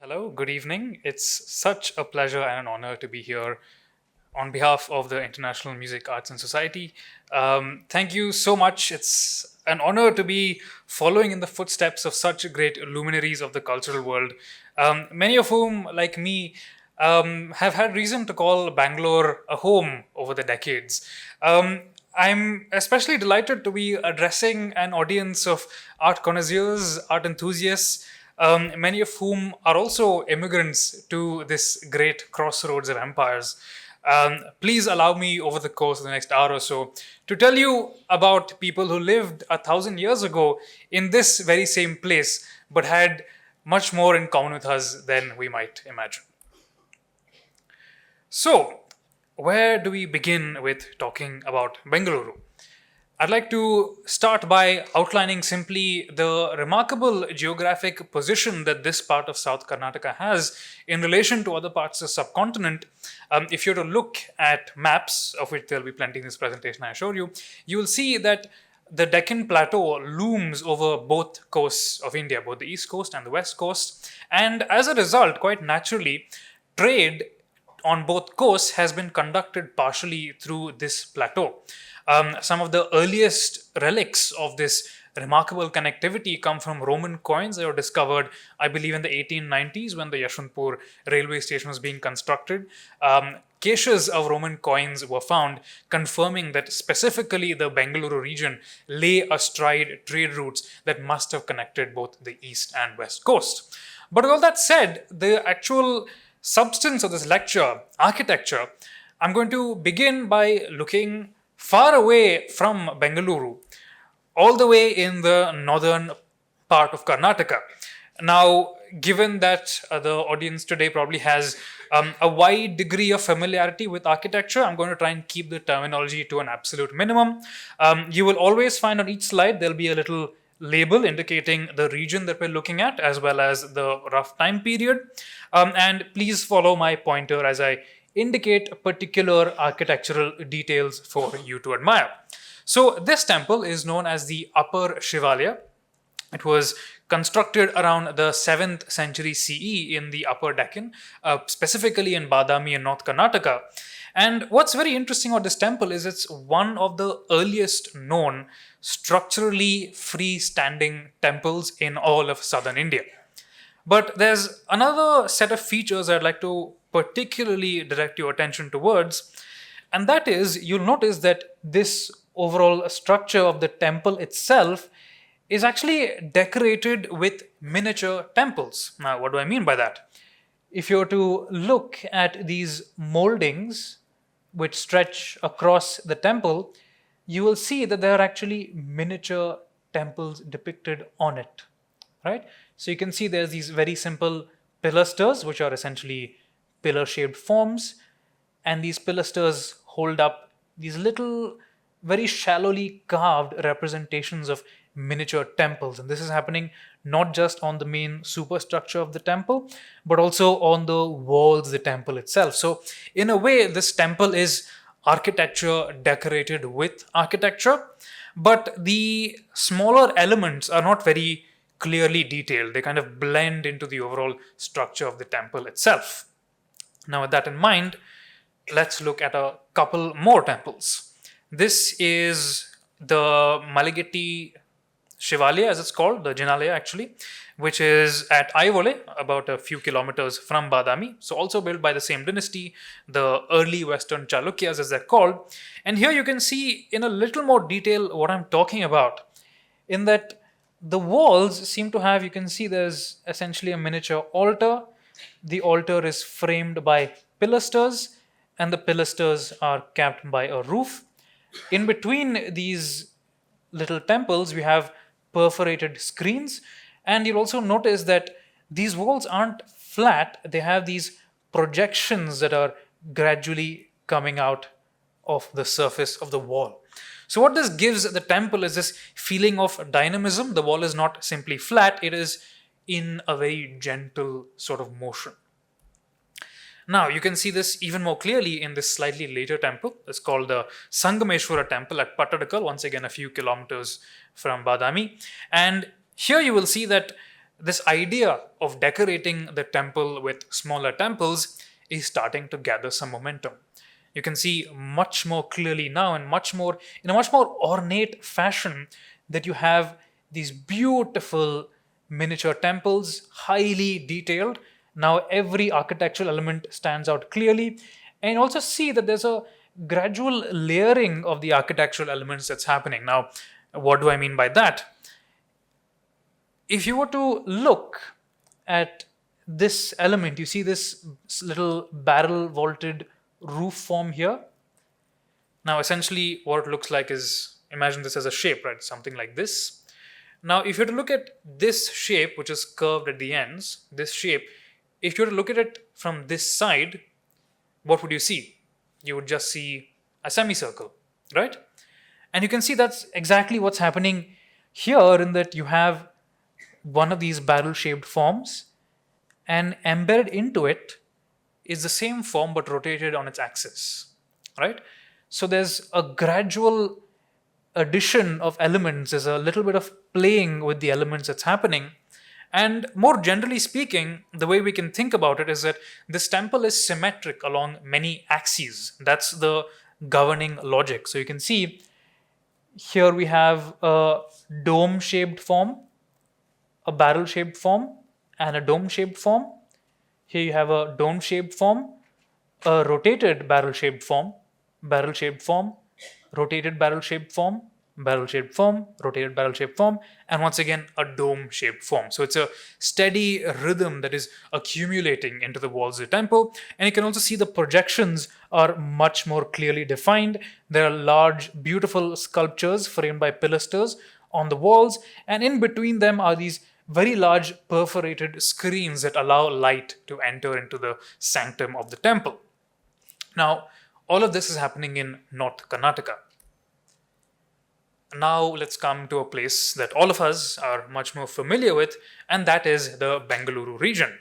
Hello, good evening. It's such a pleasure and an honor to be here on behalf of the International Music Arts and Society. Thank you so much. It's an honor to be following in the footsteps of such great luminaries of the cultural world, many of whom, like me, have had reason to call Bangalore a home over the decades. I'm especially delighted to be addressing an audience of art connoisseurs, art enthusiasts, many of whom are also immigrants to this great crossroads of empires. Please allow me, over the course of the next hour or so, to tell you about people who lived 1,000 years ago in this very same place, but had much more in common with us than we might imagine. So, where do we begin with talking about Bengaluru? I'd like to start by outlining simply the remarkable geographic position that this part of South Karnataka has in relation to other parts of the subcontinent. If you were to look at maps, of which there'll be plenty in this presentation, I assure you, you will see that the Deccan Plateau looms over both coasts of India, both the east coast and the west coast. And as a result, quite naturally, trade on both coasts has been conducted partially through this plateau. Some of the earliest relics of this remarkable connectivity come from Roman coins that were discovered, I believe, in the 1890s when the Yashwantpur railway station was being constructed. Caches of Roman coins were found, confirming that specifically the Bengaluru region lay astride trade routes that must have connected both the east and west coast. But with all that said, the actual substance of this lecture, architecture, I'm going to begin by looking far away from Bengaluru, all the way in the northern part of Karnataka. Now, given that the audience today probably has a wide degree of familiarity with architecture, I'm going to try and keep the terminology to an absolute minimum. You will always find on each slide there'll be a little label indicating the region that we're looking at, as well as the rough time period. And please follow my pointer as I indicate particular architectural details for you to admire. So this temple is known as the Upper Shivalaya. It was constructed around the 7th century CE in the Upper Deccan, specifically in Badami in North Karnataka. And what's very interesting about this temple is it's one of the earliest known structurally freestanding temples in all of southern India. But there's another set of features I'd like to particularly direct your attention towards, and that is you'll notice that this overall structure of the temple itself is actually decorated with miniature temples. Now, what do I mean by that? If you were to look at these moldings which stretch across the temple, you will see that there are actually miniature temples depicted on it, right? So you can see there's these very simple pilasters, which are essentially pillar-shaped forms, and these pilasters hold up these little, very shallowly carved representations of miniature temples. And this is happening not just on the main superstructure of the temple, but also on the walls of the temple itself. So in a way, this temple is architecture decorated with architecture, but the smaller elements are not very clearly detailed. They kind of blend into the overall structure of the temple itself. Now, with that in mind, let's look at a couple more temples. This is the Maligeti Shivalaya, as it's called, the Jinalaya actually, which is at Aivole, about a few kilometers from Badami. So also built by the same dynasty, the early Western Chalukyas as they're called. And here you can see in a little more detail what I'm talking about, in that the walls seem to have, you can see there's essentially a miniature altar. The altar is framed by pilasters, and the pilasters are capped by a roof. In between these little temples, we have perforated screens, and you'll also notice that these walls aren't flat, they have these projections that are gradually coming out of the surface of the wall. So what this gives the temple is this feeling of dynamism. The wall is not simply flat, it is in a very gentle sort of motion. Now, you can see this even more clearly in this slightly later temple. It's called the Sangameshwara temple at Pattadakal, once again a few kilometers from Badami. And here you will see that this idea of decorating the temple with smaller temples is starting to gather some momentum. You can see much more clearly now and much more in a much more ornate fashion that you have these beautiful miniature temples, highly detailed. Now every architectural element stands out clearly, and also see that there's a gradual layering of the architectural elements that's happening. Now, what do I mean by that? If you were to look at this element, you see this little barrel vaulted roof form here. Now, essentially, what it looks like is, imagine this as a shape, right? Something like this. Now, if you were to look at this shape, which is curved at the ends, this shape, if you were to look at it from this side, what would you see? You would just see a semicircle, right? And you can see that's exactly what's happening here, in that you have one of these barrel shaped forms, and embedded into it is the same form but rotated on its axis, right? So there's a gradual addition of elements, there's a little bit of playing with the elements that's happening. And more generally speaking, the way we can think about it is that this temple is symmetric along many axes. That's the governing logic. So you can see here we have a dome shaped form, a barrel shaped form, and a dome shaped form. Here you have a dome shaped form, a rotated barrel shaped form, barrel shaped form, rotated barrel shaped form, barrel shaped form, rotated barrel shaped form, and once again a dome shaped form. So it's a steady rhythm that is accumulating into the walls of the temple. And you can also see the projections are much more clearly defined. There are large, beautiful sculptures framed by pilasters on the walls, and in between them are these very large perforated screens that allow light to enter into the sanctum of the temple. Now, all of this is happening in North Karnataka. Now let's come to a place that all of us are much more familiar with, and that is the Bengaluru region.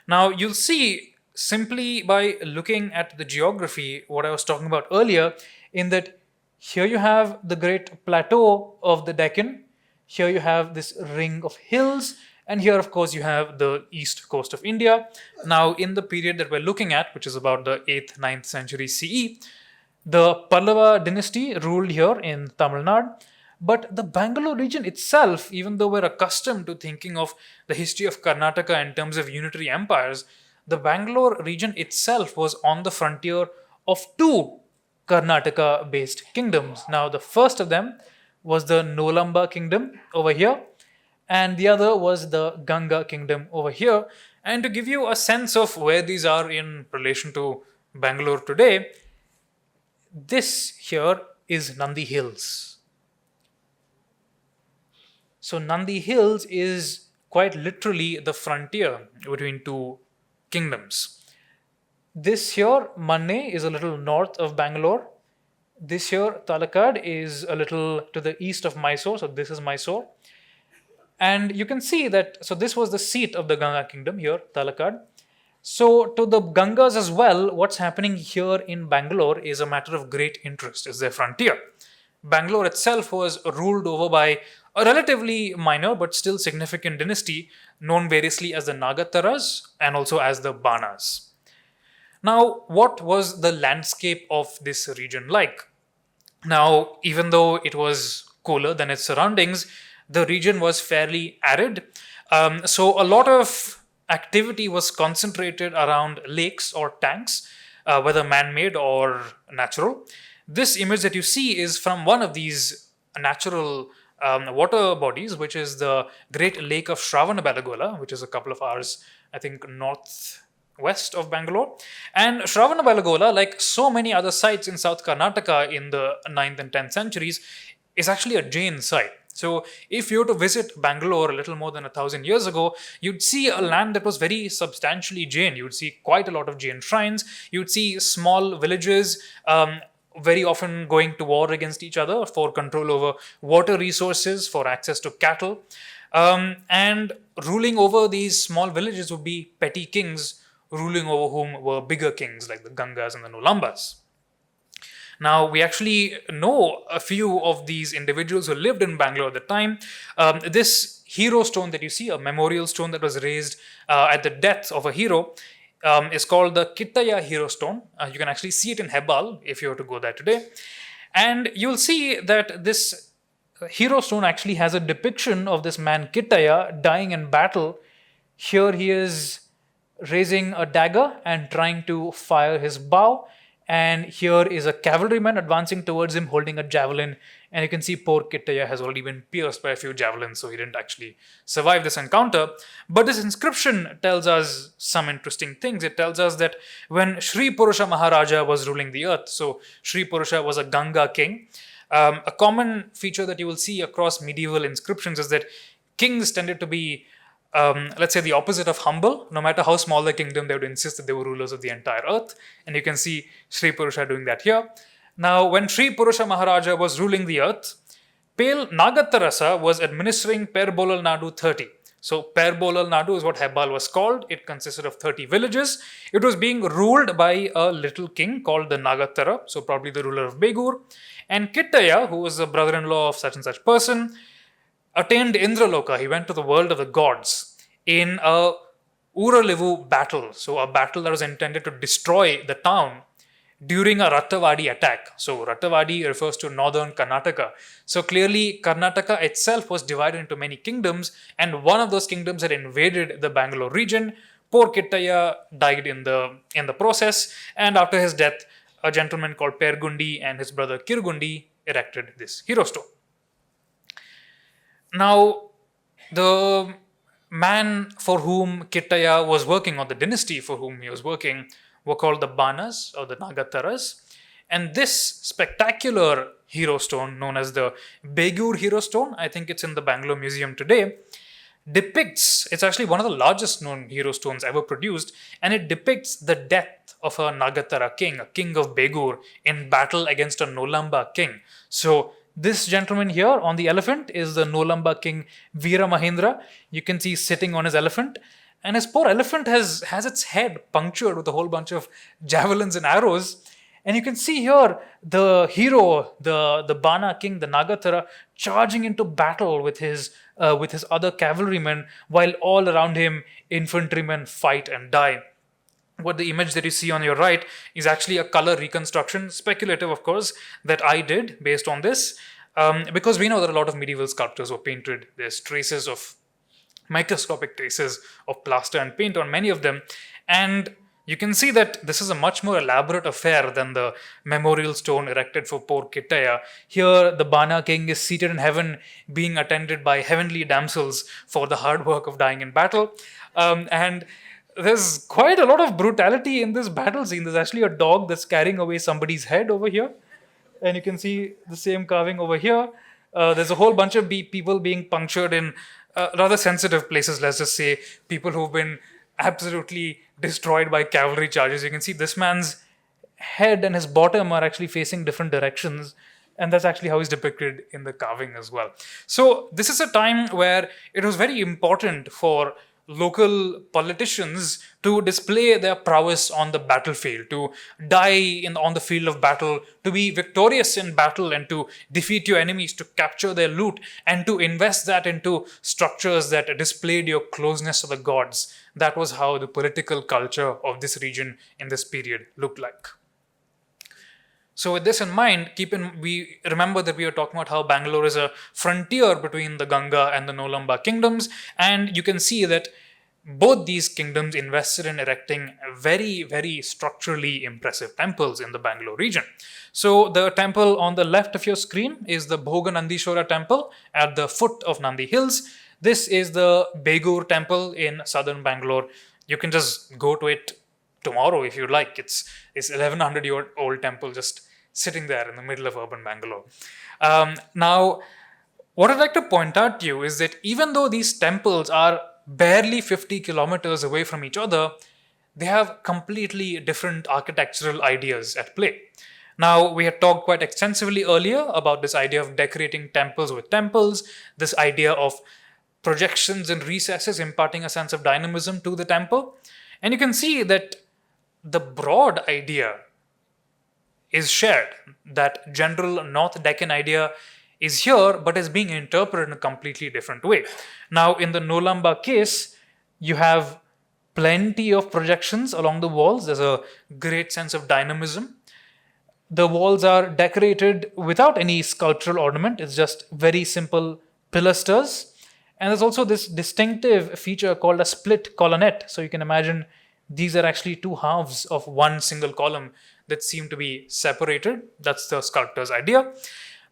Now you'll see simply by looking at the geography what I was talking about earlier, in that here you have the great plateau of the Deccan, here you have this ring of hills, and here of course you have the east coast of India. Now in the period that we're looking at, which is about the 8th, 9th century CE, the Pallava dynasty ruled here in Tamil Nadu. But the Bangalore region itself, even though we're accustomed to thinking of the history of Karnataka in terms of unitary empires, the Bangalore region itself was on the frontier of two Karnataka based kingdoms. Now, the first of them was the Nolamba kingdom over here, and the other was the Ganga kingdom over here. And to give you a sense of where these are in relation to Bangalore today, this here is Nandi Hills. So Nandi Hills is quite literally the frontier between two kingdoms. This here, Manne, is a little north of Bangalore. This here, Talakad, is a little to the east of Mysore. So this is Mysore. And you can see that, so this was the seat of the Ganga kingdom here, Talakad. So to the Gangas as well, what's happening here in Bangalore is a matter of great interest, is their frontier. Bangalore itself was ruled over by a relatively minor but still significant dynasty known variously as the Nagataras and also as the Banas. Now, what was the landscape of this region like? Now, even though it was cooler than its surroundings, the region was fairly arid. So a lot of activity was concentrated around lakes or tanks, whether man-made or natural. This image that you see is from one of these natural water bodies, which is the Great Lake of Shravanabelagola, which is a couple of hours, I think, northwest of Bangalore. And Shravanabelagola, like so many other sites in South Karnataka in the 9th and 10th centuries, is actually a Jain site. So if you were to visit Bangalore a little more than 1,000 years ago, you'd see a land that was very substantially Jain. You'd see quite a lot of Jain shrines. You'd see small villages, very often going to war against each other for control over water resources, for access to cattle. And ruling over these small villages would be petty kings, ruling over whom were bigger kings like the Gangas and the Nolambas. Now, we actually know a few of these individuals who lived in Bangalore at the time. This hero stone that you see, a memorial stone that was raised at the death of a hero, is called the Kittaya hero stone. You can actually see it in Hebbal if you were to go there today. And you'll see that this hero stone actually has a depiction of this man Kittaya dying in battle. Here he is raising a dagger and trying to fire his bow. And here is a cavalryman advancing towards him holding a javelin. And you can see poor Kittaya has already been pierced by a few javelins, so he didn't actually survive this encounter. But this inscription tells us some interesting things. It tells us that when Sri Purusha Maharaja was ruling the earth, so Sri Purusha was a Ganga king, a common feature that you will see across medieval inscriptions is that kings tended to be, let's say, the opposite of humble. No matter how small the kingdom, they would insist that they were rulers of the entire earth. And you can see Sri Purusha doing that here. Now, when Sri Purusha Maharaja was ruling the earth, Pel Nagattarasa was administering Perbolal Nadu 30. So, Perbolal Nadu is what Hebbal was called. It consisted of 30 villages. It was being ruled by a little king called the Nagattara, so probably the ruler of Begur. And Kittaya, who was the brother-in-law of such and such person, attained Indraloka. He went to the world of the gods in a Uralivu battle. So, a battle that was intended to destroy the town during a Rattavadi attack. So, Rattavadi refers to northern Karnataka. So, clearly, Karnataka itself was divided into many kingdoms, and one of those kingdoms had invaded the Bangalore region. Poor Kittaya died in the process, and after his death, a gentleman called Pergundi and his brother Kirgundi erected this hero stone. Now, the man for whom Kittaya was working, or the dynasty for whom he was working, were called the Banas or the Nagattaras. And this spectacular hero stone, known as the Begur hero stone, I think it's in the Bangalore Museum today, depicts, it's actually one of the largest known hero stones ever produced, and it depicts the death of a Nagattara king, a king of Begur, in battle against a Nolamba king. So, this gentleman here on the elephant is the Nolamba king Veera Mahendra. You can see sitting on his elephant. And his poor elephant has its head punctured with a whole bunch of javelins and arrows. And you can see here the hero, the Bana king, the Nagattara, charging into battle with his other cavalrymen, while all around him infantrymen fight and die. What the image that you see on your right is actually a color reconstruction, speculative of course, that I did based on this, because we know that a lot of medieval sculptures were painted. There's traces of microscopic traces of plaster and paint on many of them, and you can see that this is a much more elaborate affair than the memorial stone erected for poor Kittaya. Here the Bana king is seated in heaven, being attended by heavenly damsels for the hard work of dying in battle, and there's quite a lot of brutality in this battle scene. There's actually a dog that's carrying away somebody's head over here, and you can see the same carving over here. There's a whole bunch of people being punctured in rather sensitive places, let's just say, people who've been absolutely destroyed by cavalry charges. You can see this man's head and his bottom are actually facing different directions, and that's actually how he's depicted in the carving as well. So this is a time where it was very important for local politicians to display their prowess on the battlefield, to die on the field of battle, to be victorious in battle, and to defeat your enemies, to capture their loot, and to invest that into structures that displayed your closeness to the gods. That was how the political culture of this region in this period looked like. So with this in mind, we remember that we were talking about how Bangalore is a frontier between the Ganga and the Nolamba kingdoms, and you can see that both these kingdoms invested in erecting very, very structurally impressive temples in the Bangalore region. So the temple on the left of your screen is the Bhoga Nandishwara temple at the foot of Nandi Hills. This is the Begur temple in southern Bangalore. You can just go to it tomorrow if you'd like. It's 1100-year-old temple just sitting there in the middle of urban Bangalore. Now, what I'd like to point out to you is that even though these temples are barely 50 kilometers away from each other, they have completely different architectural ideas at play. Now, we had talked quite extensively earlier about this idea of decorating temples with temples, this idea of projections and recesses imparting a sense of dynamism to the temple. And you can see that the broad idea is shared. That general North Deccan idea is here, but is being interpreted in a completely different way. Now, in the Nolamba case, you have plenty of projections along the walls. There's a great sense of dynamism. The walls are decorated without any sculptural ornament, it's just very simple pilasters. And there's also this distinctive feature called a split colonnette. So you can imagine these are actually two halves of one single column that seem to be separated. That's the sculptor's idea.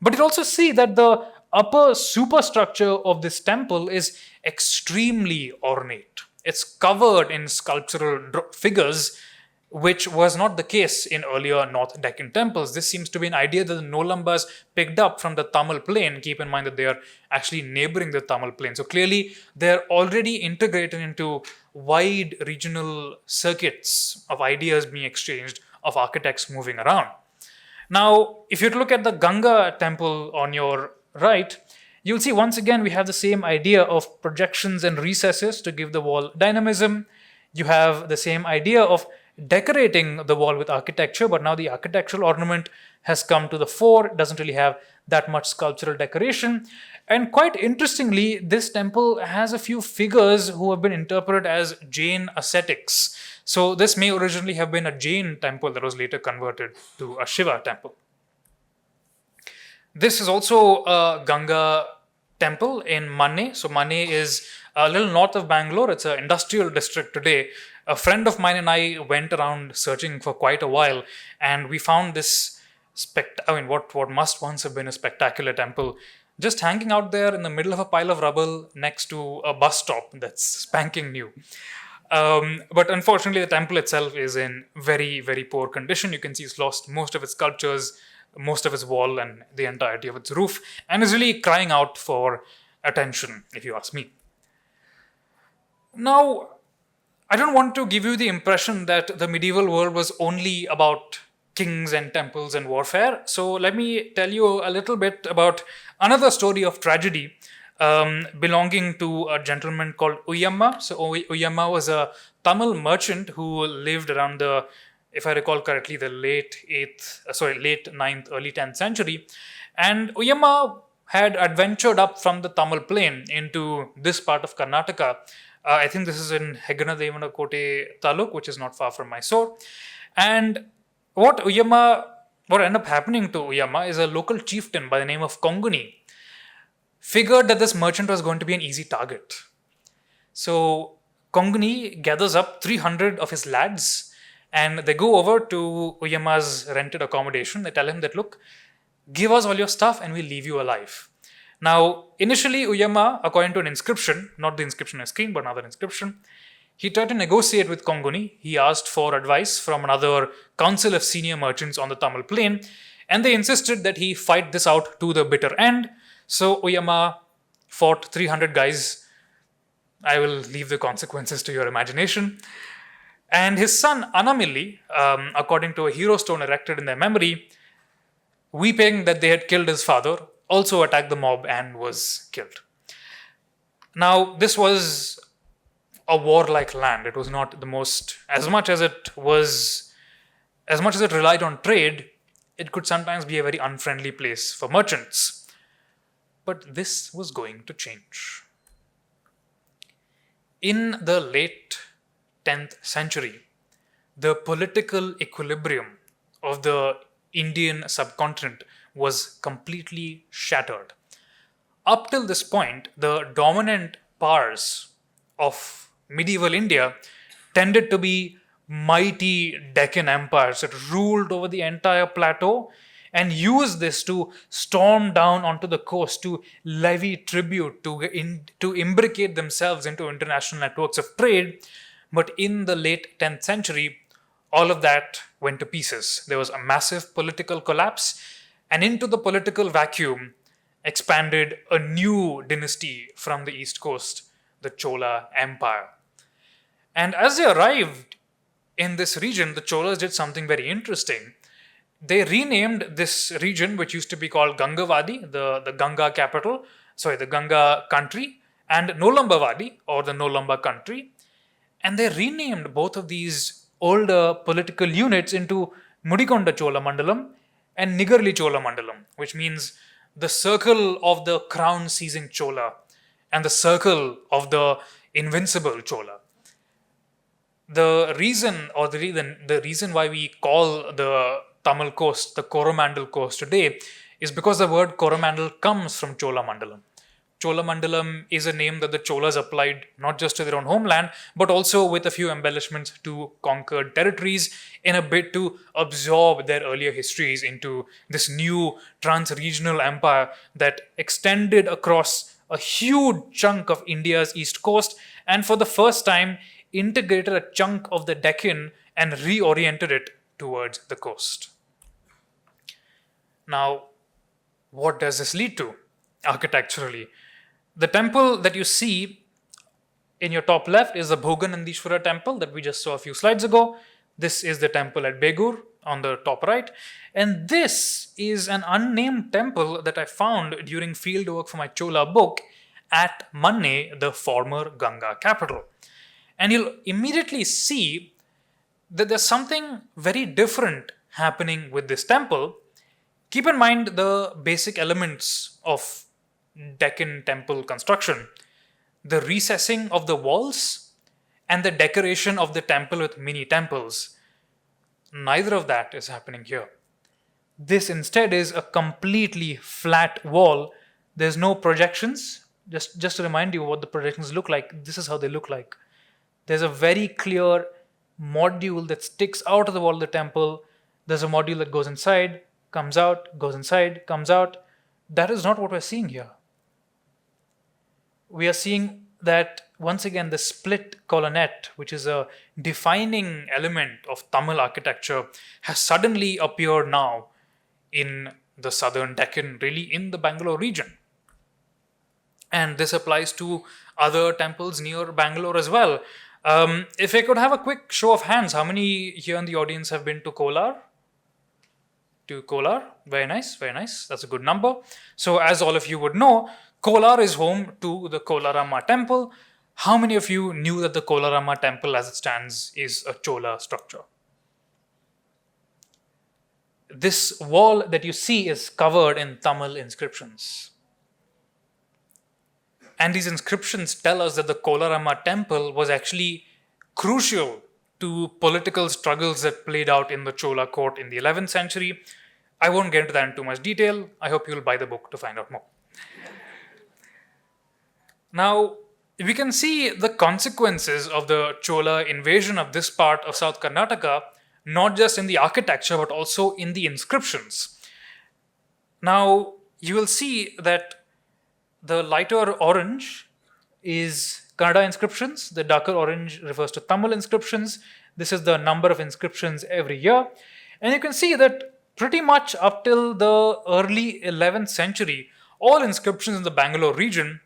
But you also see that the upper superstructure of this temple is extremely ornate. It's covered in sculptural figures, which was not the case in earlier North Deccan temples. This seems to be an idea that the Nolambas picked up from the Tamil plain. Keep in mind that they are actually neighboring the Tamil plain. So clearly, they're already integrated into wide regional circuits of ideas being exchanged, of architects moving around. Now, if you look at the Ganga temple on your right, you'll see once again we have the same idea of projections and recesses to give the wall dynamism. You have the same idea of decorating the wall with architecture, but now the architectural ornament has come to the fore. It doesn't really have that much sculptural decoration. And quite interestingly, this temple has a few figures who have been interpreted as Jain ascetics. So this may originally have been a Jain temple that was later converted to a Shiva temple. This is also a Ganga temple in Manne. So Manne is a little north of Bangalore. It's an industrial district today. A friend of mine and I went around searching for quite a while, and we found this what must once have been a spectacular temple, just hanging out there in the middle of a pile of rubble next to a bus stop that's spanking new. But unfortunately, the temple itself is in very, very poor condition. You can see it's lost most of its sculptures, most of its wall, and the entirety of its roof, and is really crying out for attention, if you ask me. Now, I don't want to give you the impression that the medieval world was only about kings and temples and warfare. So let me tell you a little bit about another story of tragedy belonging to a gentleman called Uyamma. So Uyamma was a Tamil merchant who lived around the, if I recall correctly, the late 9th, early 10th century. And Uyamma had adventured up from the Tamil plain into this part of Karnataka. I think this is in Hegganadevannakote Taluk, which is not far from Mysore. And what ended up happening to Uyamma is a local chieftain by the name of Konguni figured that this merchant was going to be an easy target. So Konguni gathers up 300 of his lads and they go over to Uyamma's rented accommodation. They tell him that, look, give us all your stuff and we'll leave you alive. Now, initially, Uyamma, according to an inscription, not the inscription on the screen, but another inscription, he tried to negotiate with Konguni. He asked for advice from another council of senior merchants on the Tamil plain, and they insisted that he fight this out to the bitter end. So Uyamma fought 300 guys. I will leave the consequences to your imagination. And his son Anamili, according to a hero stone erected in their memory, weeping that they had killed his father, also attacked the mob and was killed. Now, this was a warlike land. It was not the most, as much as it relied on trade, it could sometimes be a very unfriendly place for merchants. But this was going to change. In the late 10th century, the political equilibrium of the Indian subcontinent was completely shattered. Up till this point, the dominant powers of medieval India tended to be mighty Deccan empires that ruled over the entire plateau and used this to storm down onto the coast, to levy tribute, to imbricate themselves into international networks of trade. But in the late 10th century, all of that went to pieces. There was a massive political collapse, and into the political vacuum expanded a new dynasty from the east coast, the Chola Empire. And as they arrived in this region, the Cholas did something very interesting. They renamed this region, which used to be called Gangavadi, the Ganga capital, the Ganga country, and Nolambavadi, or the Nolamba country. And they renamed both of these older political units into Mudikonda Chola Mandalam, and Nigarli Chola Mandalam, which means the circle of the crown seizing Chola and the circle of the invincible Chola. The reason why we call the Tamil coast the Coromandel coast today is because the word Coromandel comes from Chola Mandalam. Chola Mandalam is a name that the Cholas applied not just to their own homeland, but also with a few embellishments to conquered territories in a bid to absorb their earlier histories into this new trans-regional empire that extended across a huge chunk of India's east coast and for the first time integrated a chunk of the Deccan and reoriented it towards the coast. Now, what does this lead to architecturally? The temple that you see in your top left is the Bhoganandishwara temple that we just saw a few slides ago. This is the temple at Begur on the top right. And this is an unnamed temple that I found during fieldwork for my Chola book at Manne, the former Ganga capital. And you'll immediately see that there's something very different happening with this temple. Keep in mind the basic elements of Deccan temple construction: the recessing of the walls and the decoration of the temple with mini temples. Neither of that is happening here. This instead is a completely flat wall. There's no projections. Just to remind you what the projections look like, this is how they look like. There's a very clear module that sticks out of the wall of the temple. There's a module that goes inside, comes out, goes inside, comes out. That is not what we're seeing here. We are seeing that once again the split colonnette, which is a defining element of Tamil architecture, has suddenly appeared now in the southern Deccan, really in the Bangalore region. And this applies to other temples near Bangalore as well. If I could have a quick show of hands, how many here in the audience have been to Kolar? To Kolar? Very nice, very nice. That's a good number. So as all of you would know, Kolar is home to the Kolarama temple. How many of you knew that the Kolarama temple as it stands is a Chola structure? This wall that you see is covered in Tamil inscriptions. And these inscriptions tell us that the Kolarama temple was actually crucial to political struggles that played out in the Chola court in the 11th century. I won't get into that in too much detail. I hope you'll buy the book to find out more. Now, we can see the consequences of the Chola invasion of this part of South Karnataka, not just in the architecture, but also in the inscriptions. Now, you will see that the lighter orange is Kannada inscriptions. The darker orange refers to Tamil inscriptions. This is the number of inscriptions every year. And you can see that pretty much up till the early 11th century, all inscriptions in the Bangalore region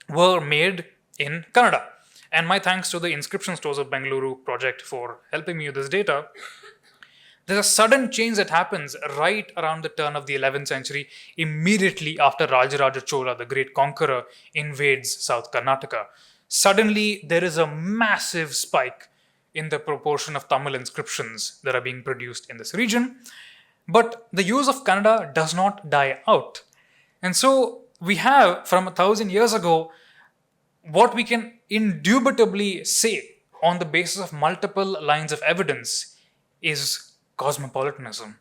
were made in Kannada. And my thanks to the Inscription Stores of Bengaluru project for helping me with this data. There's a sudden change that happens right around the turn of the 11th century, immediately after Rajaraja Chola, the great conqueror, invades South Karnataka. Suddenly, there is a massive spike in the proportion of Tamil inscriptions that are being produced in this region. But the use of Kannada does not die out. And so we have, from 1,000 years ago, what we can indubitably say on the basis of multiple lines of evidence is cosmopolitanism.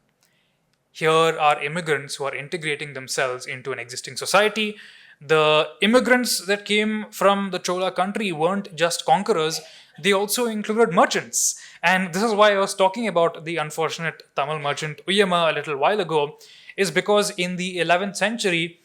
Here are immigrants who are integrating themselves into an existing society. The immigrants that came from the Chola country weren't just conquerors, they also included merchants. And this is why I was talking about the unfortunate Tamil merchant Uyama a little while ago, is because in the 11th century,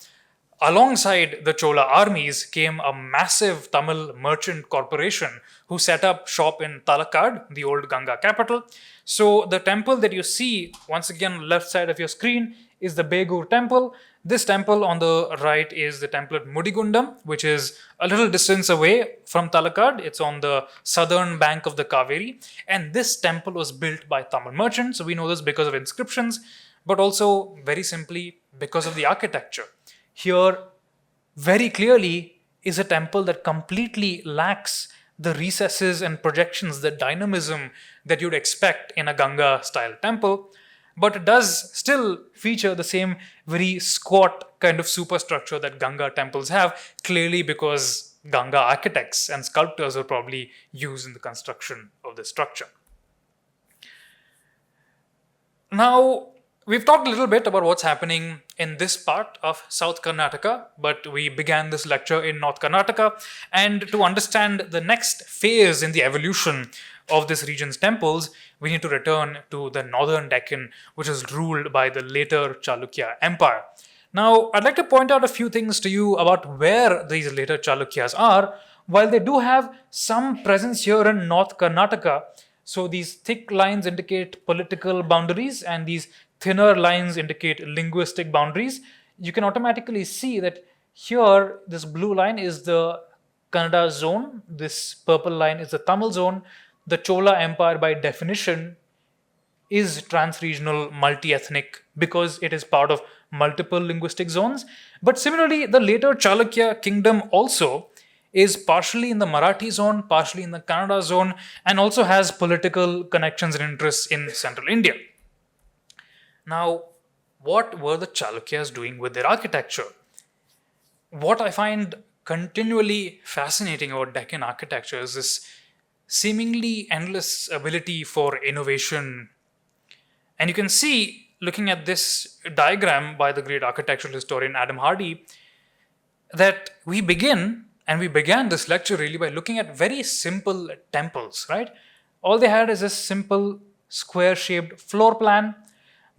alongside the Chola armies came a massive Tamil merchant corporation who set up shop in Talakkad, the old Ganga capital. So the temple that you see, once again, left side of your screen, is the Begur temple. This temple on the right is the temple at Mudigundam, which is a little distance away from Talakkad. It's on the southern bank of the Kaveri. And this temple was built by Tamil merchants. So we know this because of inscriptions, but also very simply because of the architecture. Here, very clearly, is a temple that completely lacks the recesses and projections, the dynamism that you'd expect in a Ganga-style temple. but it does still feature the same very squat kind of superstructure that Ganga temples have, clearly because Ganga architects and sculptors were probably used in the construction of this structure. Now, we've talked a little bit about what's happening in this part of South Karnataka, but we began this lecture in North Karnataka. And to understand the next phase in the evolution of this region's temples, we need to return to the northern Deccan, which is ruled by the later Chalukya Empire. Now, I'd like to point out a few things to you about where these later Chalukyas are. While they do have some presence here in North Karnataka, so these thick lines indicate political boundaries and these thinner lines indicate linguistic boundaries, you can automatically see that here this blue line is the Kannada zone, this purple line is the Tamil zone. The Chola Empire by definition is trans-regional, multi-ethnic because it is part of multiple linguistic zones. But similarly, the later Chalukya kingdom also is partially in the Marathi zone, partially in the Kannada zone, and also has political connections and interests in central India. Now, what were the Chalukyas doing with their architecture? What I find continually fascinating about Deccan architecture is this seemingly endless ability for innovation. And you can see, looking at this diagram by the great architectural historian Adam Hardy, that we began this lecture really by looking at very simple temples, right? All they had is a simple square-shaped floor plan,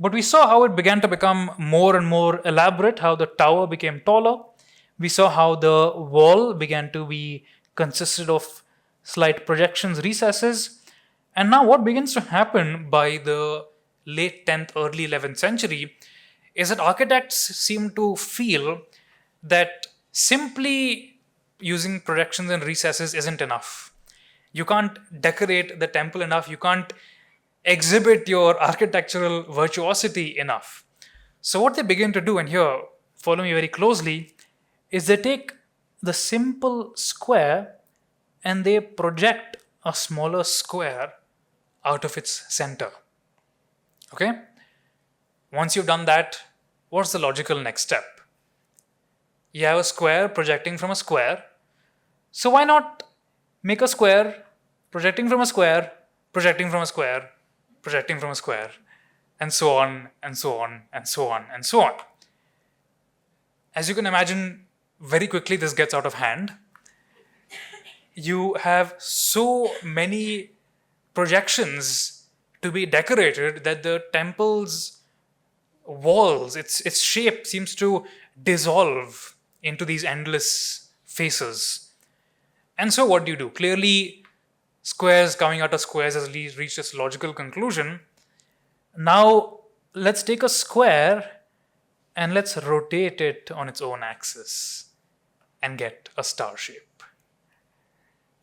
but we saw how it began to become more and more elaborate, how the tower became taller. We saw how the wall began to be consisted of slight projections, recesses. And now what begins to happen by the late 10th, early 11th century is that architects seem to feel that simply using projections and recesses isn't enough. You can't decorate the temple enough. You can't exhibit your architectural virtuosity enough. So what they begin to do, and here, follow me very closely, is they take the simple square and they project a smaller square out of its center. Okay? Once you've done that, what's the logical next step? You have a square projecting from a square. So why not make a square projecting from a square, projecting from a square, projecting from a square, and so on, and so on, and so on, and so on. As you can imagine, very quickly this gets out of hand. You have so many projections to be decorated that the temple's walls, its shape seems to dissolve into these endless faces. And so what do? Clearly, squares coming out of squares has reached its logical conclusion. Now, let's take a square and let's rotate it on its own axis and get a star shape.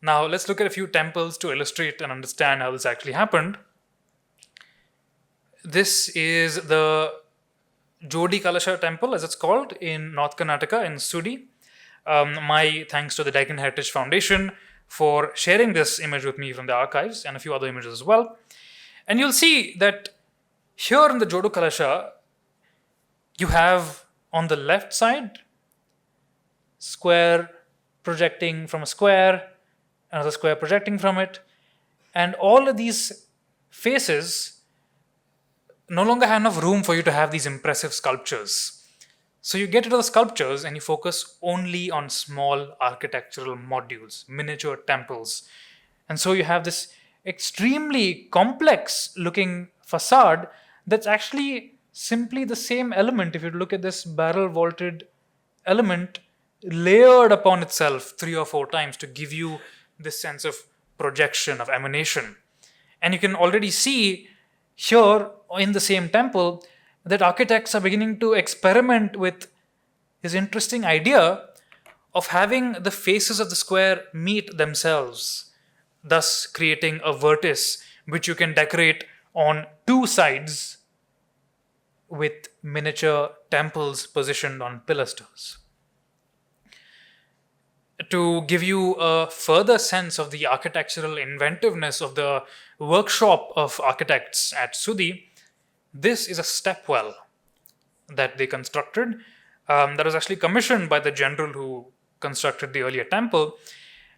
Now, let's look at a few temples to illustrate and understand how this actually happened. This is the Jodi Kalasha temple, as it's called, in North Karnataka, in Sudi. My thanks to the Deccan Heritage Foundation for sharing this image with me from the archives and a few other images as well. And you'll see that here in the Jodu Kalasha, you have on the left side, square projecting from a square, another square projecting from it, and all of these faces no longer have enough room for you to have these impressive sculptures. So you get into the sculptures and you focus only on small architectural modules, miniature temples. And so you have this extremely complex looking facade that's actually simply the same element. If you look at this barrel vaulted element layered upon itself 3 or 4 times to give you this sense of projection, of emanation. And you can already see here in the same temple that architects are beginning to experiment with this interesting idea of having the faces of the square meet themselves, thus creating a vertice which you can decorate on 2 sides with miniature temples positioned on pilasters. To give you a further sense of the architectural inventiveness of the workshop of architects at Sudi, This is a step well that they constructed, that was actually commissioned by the general who constructed the earlier temple.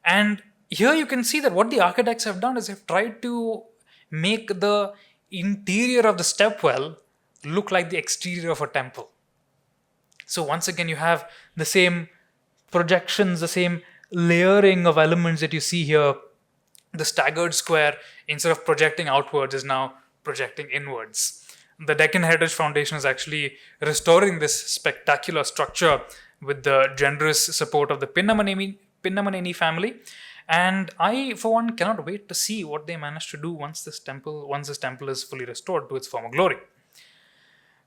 And here you can see that what the architects have done is they've tried to make the interior of the stepwell look like the exterior of a temple. So once again, you have the same projections, the same layering of elements that you see here. The staggered square, instead of projecting outwards, is now projecting inwards. The Deccan Heritage Foundation is actually restoring this spectacular structure with the generous support of the Pinnamaneni family. And I, for one, cannot wait to see what they manage to do once this temple is fully restored to its former glory.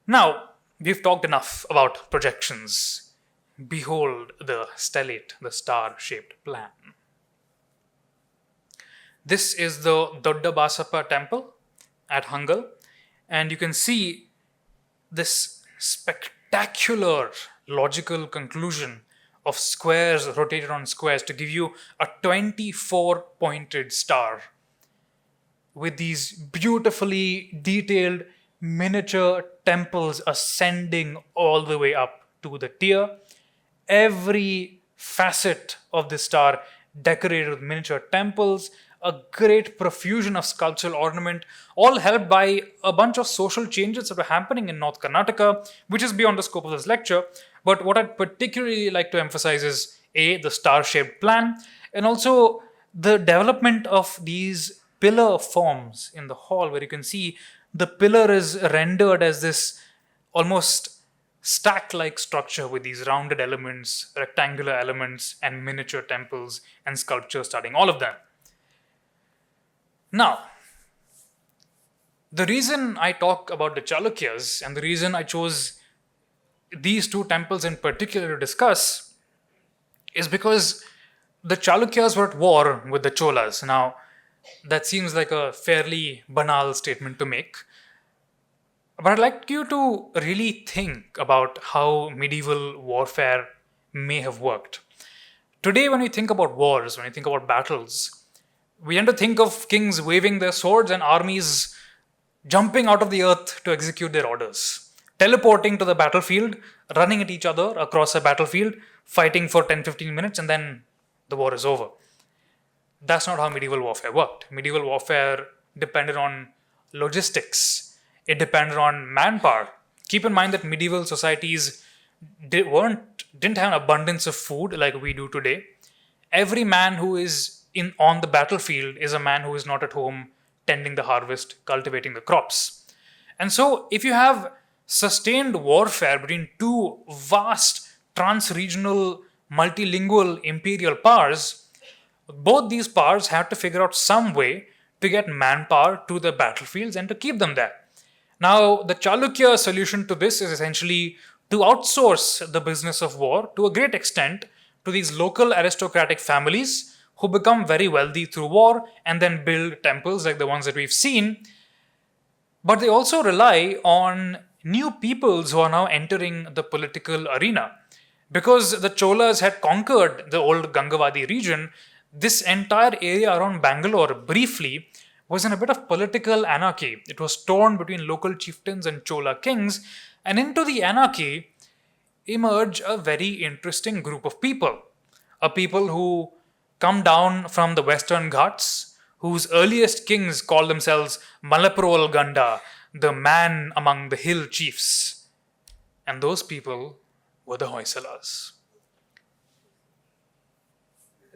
Now, we've talked enough about projections. Behold the stellate, the star-shaped plan. This is the Dodda Basappa temple at Hangal, and you can see this spectacular logical conclusion of squares rotated on squares to give you a 24-pointed star with these beautifully detailed miniature temples ascending all the way up to the tier. Every facet of this star decorated with miniature temples, a great profusion of sculptural ornament, all helped by a bunch of social changes that were happening in North Karnataka, which is beyond the scope of this lecture. But what I'd particularly like to emphasize is A, the star-shaped plan, and also the development of these pillar forms in the hall, where you can see the pillar is rendered as this almost stack-like structure with these rounded elements, rectangular elements, and miniature temples and sculptures studding all of them. Now, the reason I talk about the Chalukyas and the reason I chose these two temples in particular to discuss is because the Chalukyas were at war with the Cholas. Now, that seems like a fairly banal statement to make, but I'd like you to really think about how medieval warfare may have worked. Today, when we think about wars, when we think about battles, we tend to think of kings waving their swords and armies jumping out of the earth to execute their orders, teleporting to the battlefield, running at each other across a battlefield, fighting for 10-15 minutes, and then the war is over. That's not how medieval warfare worked. Medieval warfare depended on logistics. It depended on manpower. Keep in mind that medieval societies didn't have an abundance of food like we do today. Every man who is on the battlefield is a man who is not at home tending the harvest, cultivating the crops. And so if you have sustained warfare between two vast trans-regional multilingual imperial powers, both these powers have to figure out some way to get manpower to the battlefields and to keep them there. Now, the Chalukya solution to this is essentially to outsource the business of war to a great extent to these local aristocratic families who become very wealthy through war and then build temples like the ones that we've seen. But they also rely on new peoples who are now entering the political arena. Because the Cholas had conquered the old Gangavadi region, this entire area around Bangalore briefly was in a bit of political anarchy. It was torn between local chieftains and Chola kings, and into the anarchy emerged a very interesting group of people. A people who come down from the Western Ghats, whose earliest kings called themselves Malaprol Ganda, the man among the hill chiefs. And those people were the Hoysalas.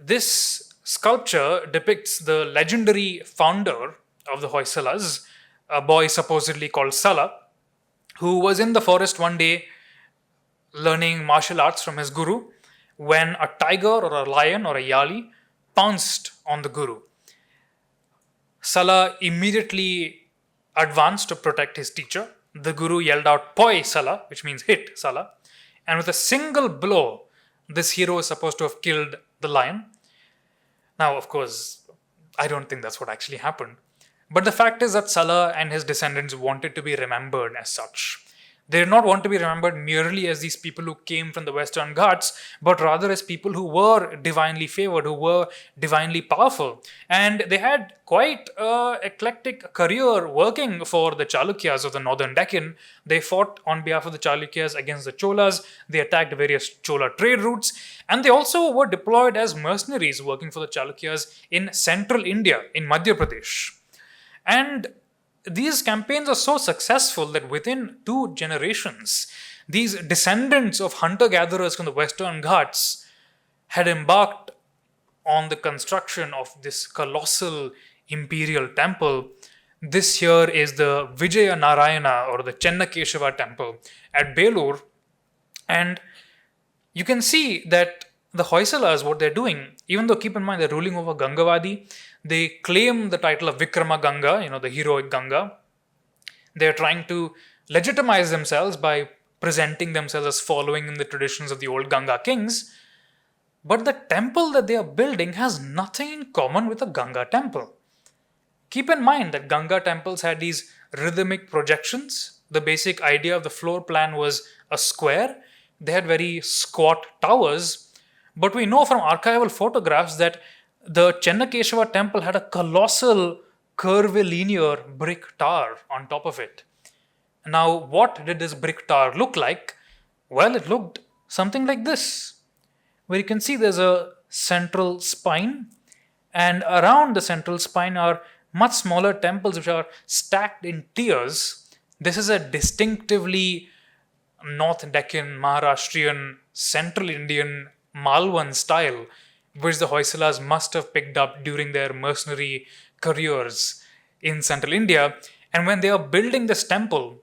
This sculpture depicts the legendary founder of the Hoysalas, a boy supposedly called Sala, who was in the forest one day learning martial arts from his guru when a tiger or a lion or a yali pounced on the guru. Sala immediately advanced to protect his teacher. The guru yelled out, "Poi Sala," which means hit Sala. And with a single blow, this hero is supposed to have killed the lion. Now, of course, I don't think that's what actually happened. But the fact is that Sala and his descendants wanted to be remembered as such. They did not want to be remembered merely as these people who came from the Western Ghats, but rather as people who were divinely favored, who were divinely powerful. And they had quite an eclectic career working for the Chalukyas of the northern Deccan. They fought on behalf of the Chalukyas against the Cholas, they attacked various Chola trade routes, and they also were deployed as mercenaries working for the Chalukyas in central India, in Madhya Pradesh. And these campaigns are so successful that within 2 generations, these descendants of hunter gatherers from the Western Ghats had embarked on the construction of this colossal imperial temple. This here is the Vijaya Narayana or the Chennakeshava temple at Belur. And you can see that the Hoysalas, what they're doing, even though keep in mind they're ruling over Gangavadi, they claim the title of Vikrama Ganga, the heroic Ganga. They're trying to legitimize themselves by presenting themselves as following in the traditions of the old Ganga kings. But the temple that they are building has nothing in common with a Ganga temple. Keep in mind that Ganga temples had these rhythmic projections. The basic idea of the floor plan was a square. They had very squat towers. But we know from archival photographs that the Chennakeshava temple had a colossal curvilinear brick tower on top of it. Now, what did this brick tower look like? Well, it looked something like this, where you can see there's a central spine, and around the central spine are much smaller temples which are stacked in tiers. This is a distinctively North Deccan, Maharashtrian, Central Indian Malwan style, which the Hoysalas must have picked up during their mercenary careers in Central India. And when they are building this temple,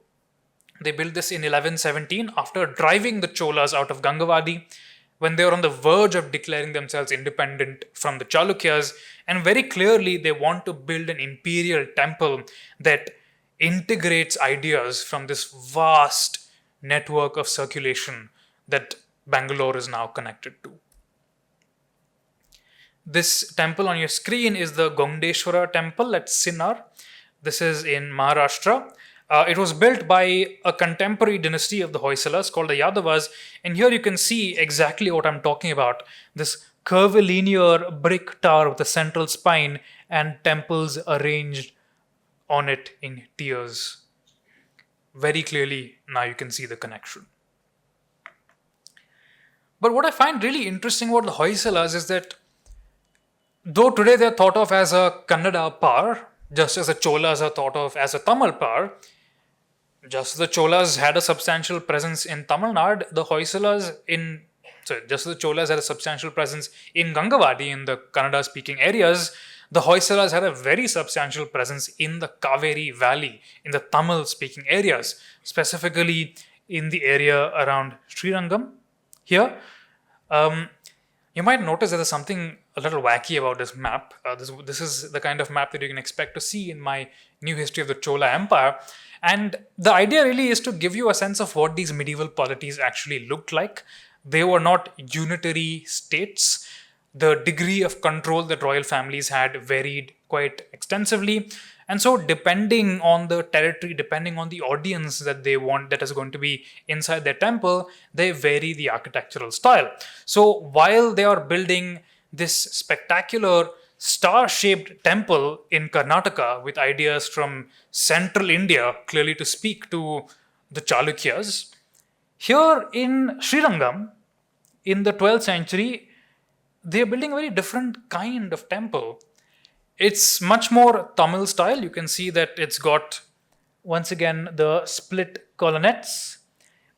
they built this in 1117 after driving the Cholas out of Gangavadi, when they were on the verge of declaring themselves independent from the Chalukyas. And very clearly, they want to build an imperial temple that integrates ideas from this vast network of circulation that Bangalore is now connected to. This temple on your screen is the Gondeshwara temple at Sinnar. This is in Maharashtra. It was built by a contemporary dynasty of the Hoysalas called the Yadavas. And here you can see exactly what I'm talking about. This curvilinear brick tower with a central spine and temples arranged on it in tiers. Very clearly, now you can see the connection. But what I find really interesting about the Hoysalas is that though today they're thought of as a Kannada power, just as the Cholas are thought of as a Tamil power, just as the Cholas had a substantial presence in Tamil Nadu, the Hoysalas just as the Cholas had a substantial presence in Gangavadi, in the Kannada-speaking areas, the Hoysalas had a very substantial presence in the Kaveri Valley, in the Tamil-speaking areas, specifically in the area around Srirangam. Here, you might notice that there's something a little wacky about this map. This is the kind of map that you can expect to see in my new history of the Chola Empire. And the idea really is to give you a sense of what these medieval polities actually looked like. They were not unitary states. The degree of control that royal families had varied quite extensively. And so depending on the territory, depending on the audience that they want that is going to be inside their temple, they vary the architectural style. So while they are building this spectacular star-shaped temple in Karnataka with ideas from central India, clearly to speak to the Chalukyas, here in Srirangam, in the 12th century, they are building a very different kind of temple. It's much more Tamil style. You can see that it's got, once again, the split colonnettes,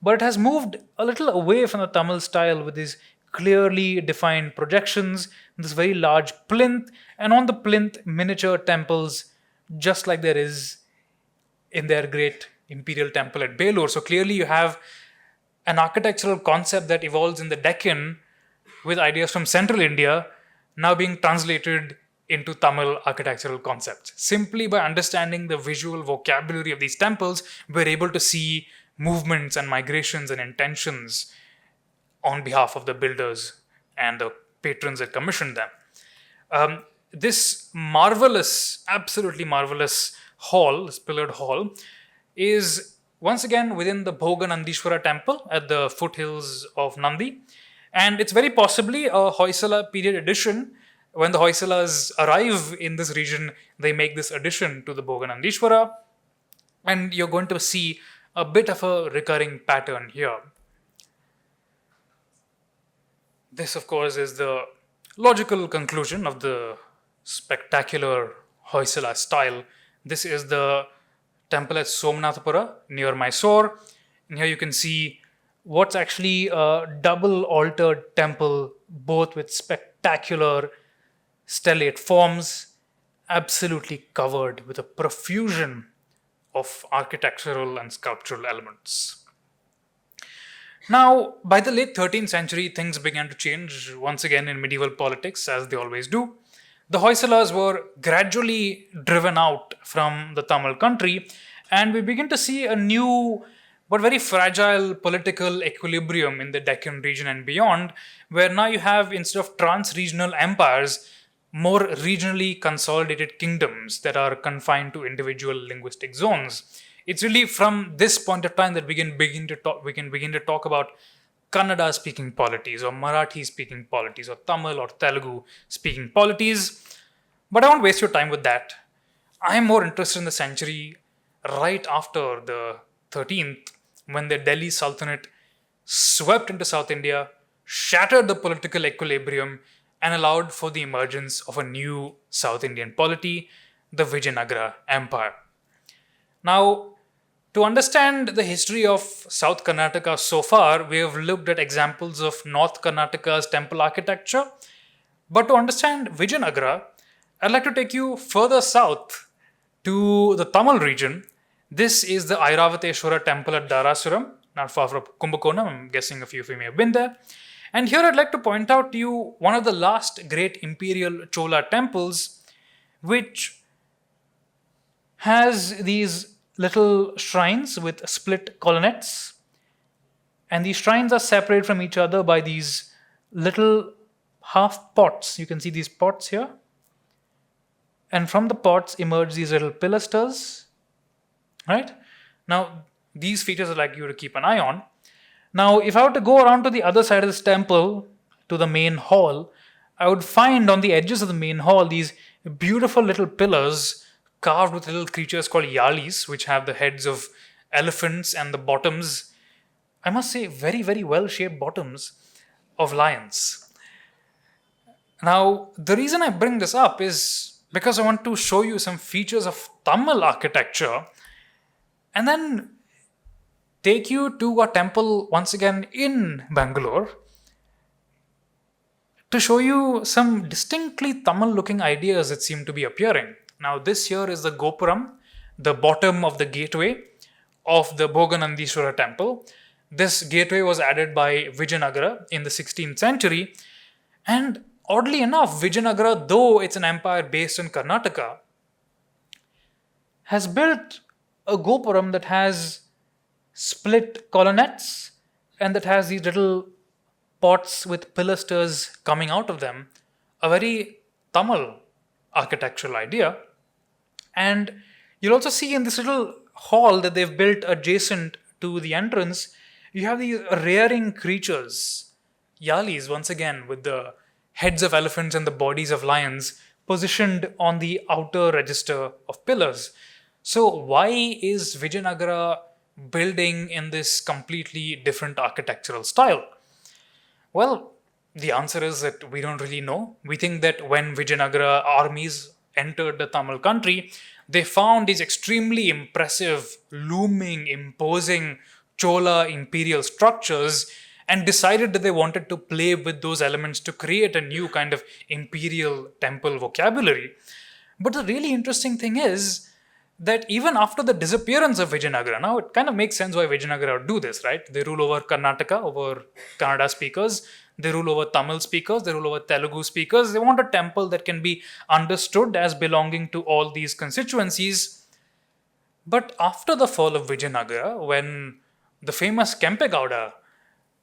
but it has moved a little away from the Tamil style with these clearly defined projections, this very large plinth, and on the plinth, miniature temples, just like there is in their great imperial temple at Belur. So clearly you have an architectural concept that evolves in the Deccan with ideas from central India now being translated into Tamil architectural concepts. Simply by understanding the visual vocabulary of these temples, we're able to see movements and migrations and intentions on behalf of the builders and the patrons that commissioned them. This marvelous, absolutely marvelous hall, this pillared hall, is once again within the Bhoga Nandishwara temple at the foothills of Nandi. And it's very possibly a Hoysala period addition. When the Hoysalas arrive in this region, they make this addition to the Bhoga Nandishwara. And you're going to see a bit of a recurring pattern here. This, of course, is the logical conclusion of the spectacular Hoysala style. This is the temple at Somnathapura near Mysore. And here you can see what's actually a double altered temple, both with spectacular stellate forms, absolutely covered with a profusion of architectural and sculptural elements. Now, by the late 13th century, things began to change once again in medieval politics, as they always do. The Hoysalas were gradually driven out from the Tamil country, and we begin to see a new but very fragile political equilibrium in the Deccan region and beyond, where now you have, instead of trans-regional empires, more regionally consolidated kingdoms that are confined to individual linguistic zones. It's really from this point of time that we can begin to talk about Kannada speaking polities or Marathi speaking polities or Tamil or Telugu speaking polities. But I won't waste your time with that. I am more interested in the century right after the 13th, when the Delhi Sultanate swept into South India, shattered the political equilibrium, and allowed for the emergence of a new South Indian polity, the Vijayanagara Empire. Now, to understand the history of South Karnataka so far, we have looked at examples of North Karnataka's temple architecture. But to understand Vijayanagara, I'd like to take you further south to the Tamil region. This is the Airavateshwara temple at Dharasuram, not far from Kumbakonam. I'm guessing a few of you may have been there. And here I'd like to point out to you one of the last great imperial Chola temples, which has these little shrines with split colonnettes. And these shrines are separated from each other by these little half pots. You can see these pots here. And from the pots emerge these little pilasters. Right? Now, these features I'd like you to keep an eye on. Now, if I were to go around to the other side of this temple, to the main hall, I would find on the edges of the main hall these beautiful little pillars carved with little creatures called yalis, which have the heads of elephants and the bottoms, I must say, very, very well-shaped bottoms of lions. Now, the reason I bring this up is because I want to show you some features of Tamil architecture and then take you to a temple once again in Bangalore to show you some distinctly Tamil-looking ideas that seem to be appearing. Now, this here is the Gopuram, the bottom of the gateway of the Bhoganandishwara temple. This gateway was added by Vijayanagara in the 16th century. And oddly enough, Vijayanagara, though it's an empire based in Karnataka, has built a Gopuram that has split colonnettes and that has these little pots with pilasters coming out of them. A very Tamil architectural idea. And you'll also see in this little hall that they've built adjacent to the entrance, you have these rearing creatures, yalis once again, with the heads of elephants and the bodies of lions positioned on the outer register of pillars. So why is Vijayanagara building in this completely different architectural style? Well, the answer is that we don't really know. We think that when Vijayanagara armies entered the Tamil country, they found these extremely impressive, looming, imposing Chola imperial structures and decided that they wanted to play with those elements to create a new kind of imperial temple vocabulary. But the really interesting thing is that even after the disappearance of Vijayanagara, now it kind of makes sense why Vijayanagara would do this, right? They rule over Karnataka, over Kannada speakers. They rule over Tamil speakers, they rule over Telugu speakers. They want a temple that can be understood as belonging to all these constituencies. But after the fall of Vijayanagara, when the famous Kempegowda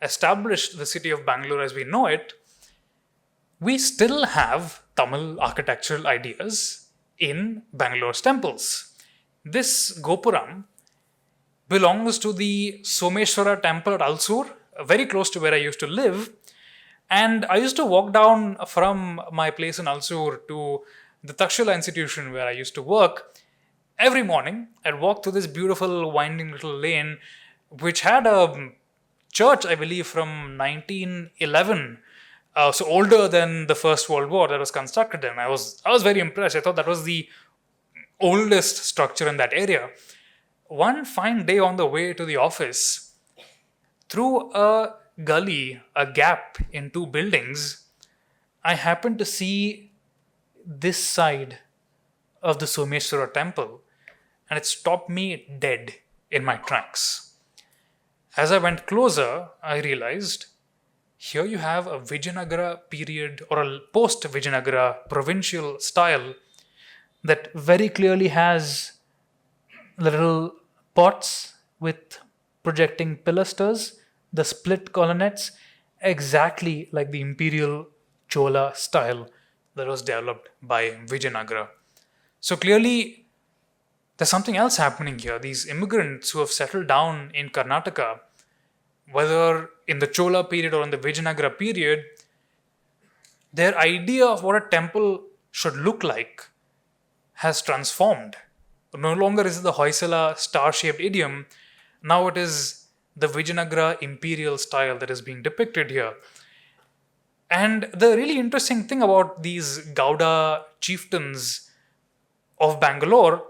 established the city of Bangalore as we know it, we still have Tamil architectural ideas in Bangalore's temples. This Gopuram belongs to the Someshwara temple at Alsur, very close to where I used to live. And I used to walk down from my place in Alsur to the Takshila institution where I used to work. Every morning, I'd walk through this beautiful winding little lane, which had a church, I believe, from 1911. So older than the First World War that was constructed. And I was very impressed. I thought that was the oldest structure in that area. One fine day on the way to the office, through a gully, a gap in two buildings, I happened to see this side of the Someshwara temple, and it stopped me dead in my tracks. As I went closer, I realized here you have a Vijayanagara period or a post Vijayanagara provincial style that very clearly has little pots with projecting pilasters, the split colonnettes, exactly like the imperial Chola style that was developed by Vijayanagara. So clearly, there's something else happening here. These immigrants who have settled down in Karnataka, whether in the Chola period or in the Vijayanagara period, their idea of what a temple should look like has transformed. No longer is it the Hoysala star-shaped idiom. Now it is the Vijayanagara imperial style that is being depicted here. And the really interesting thing about these Gauda chieftains of Bangalore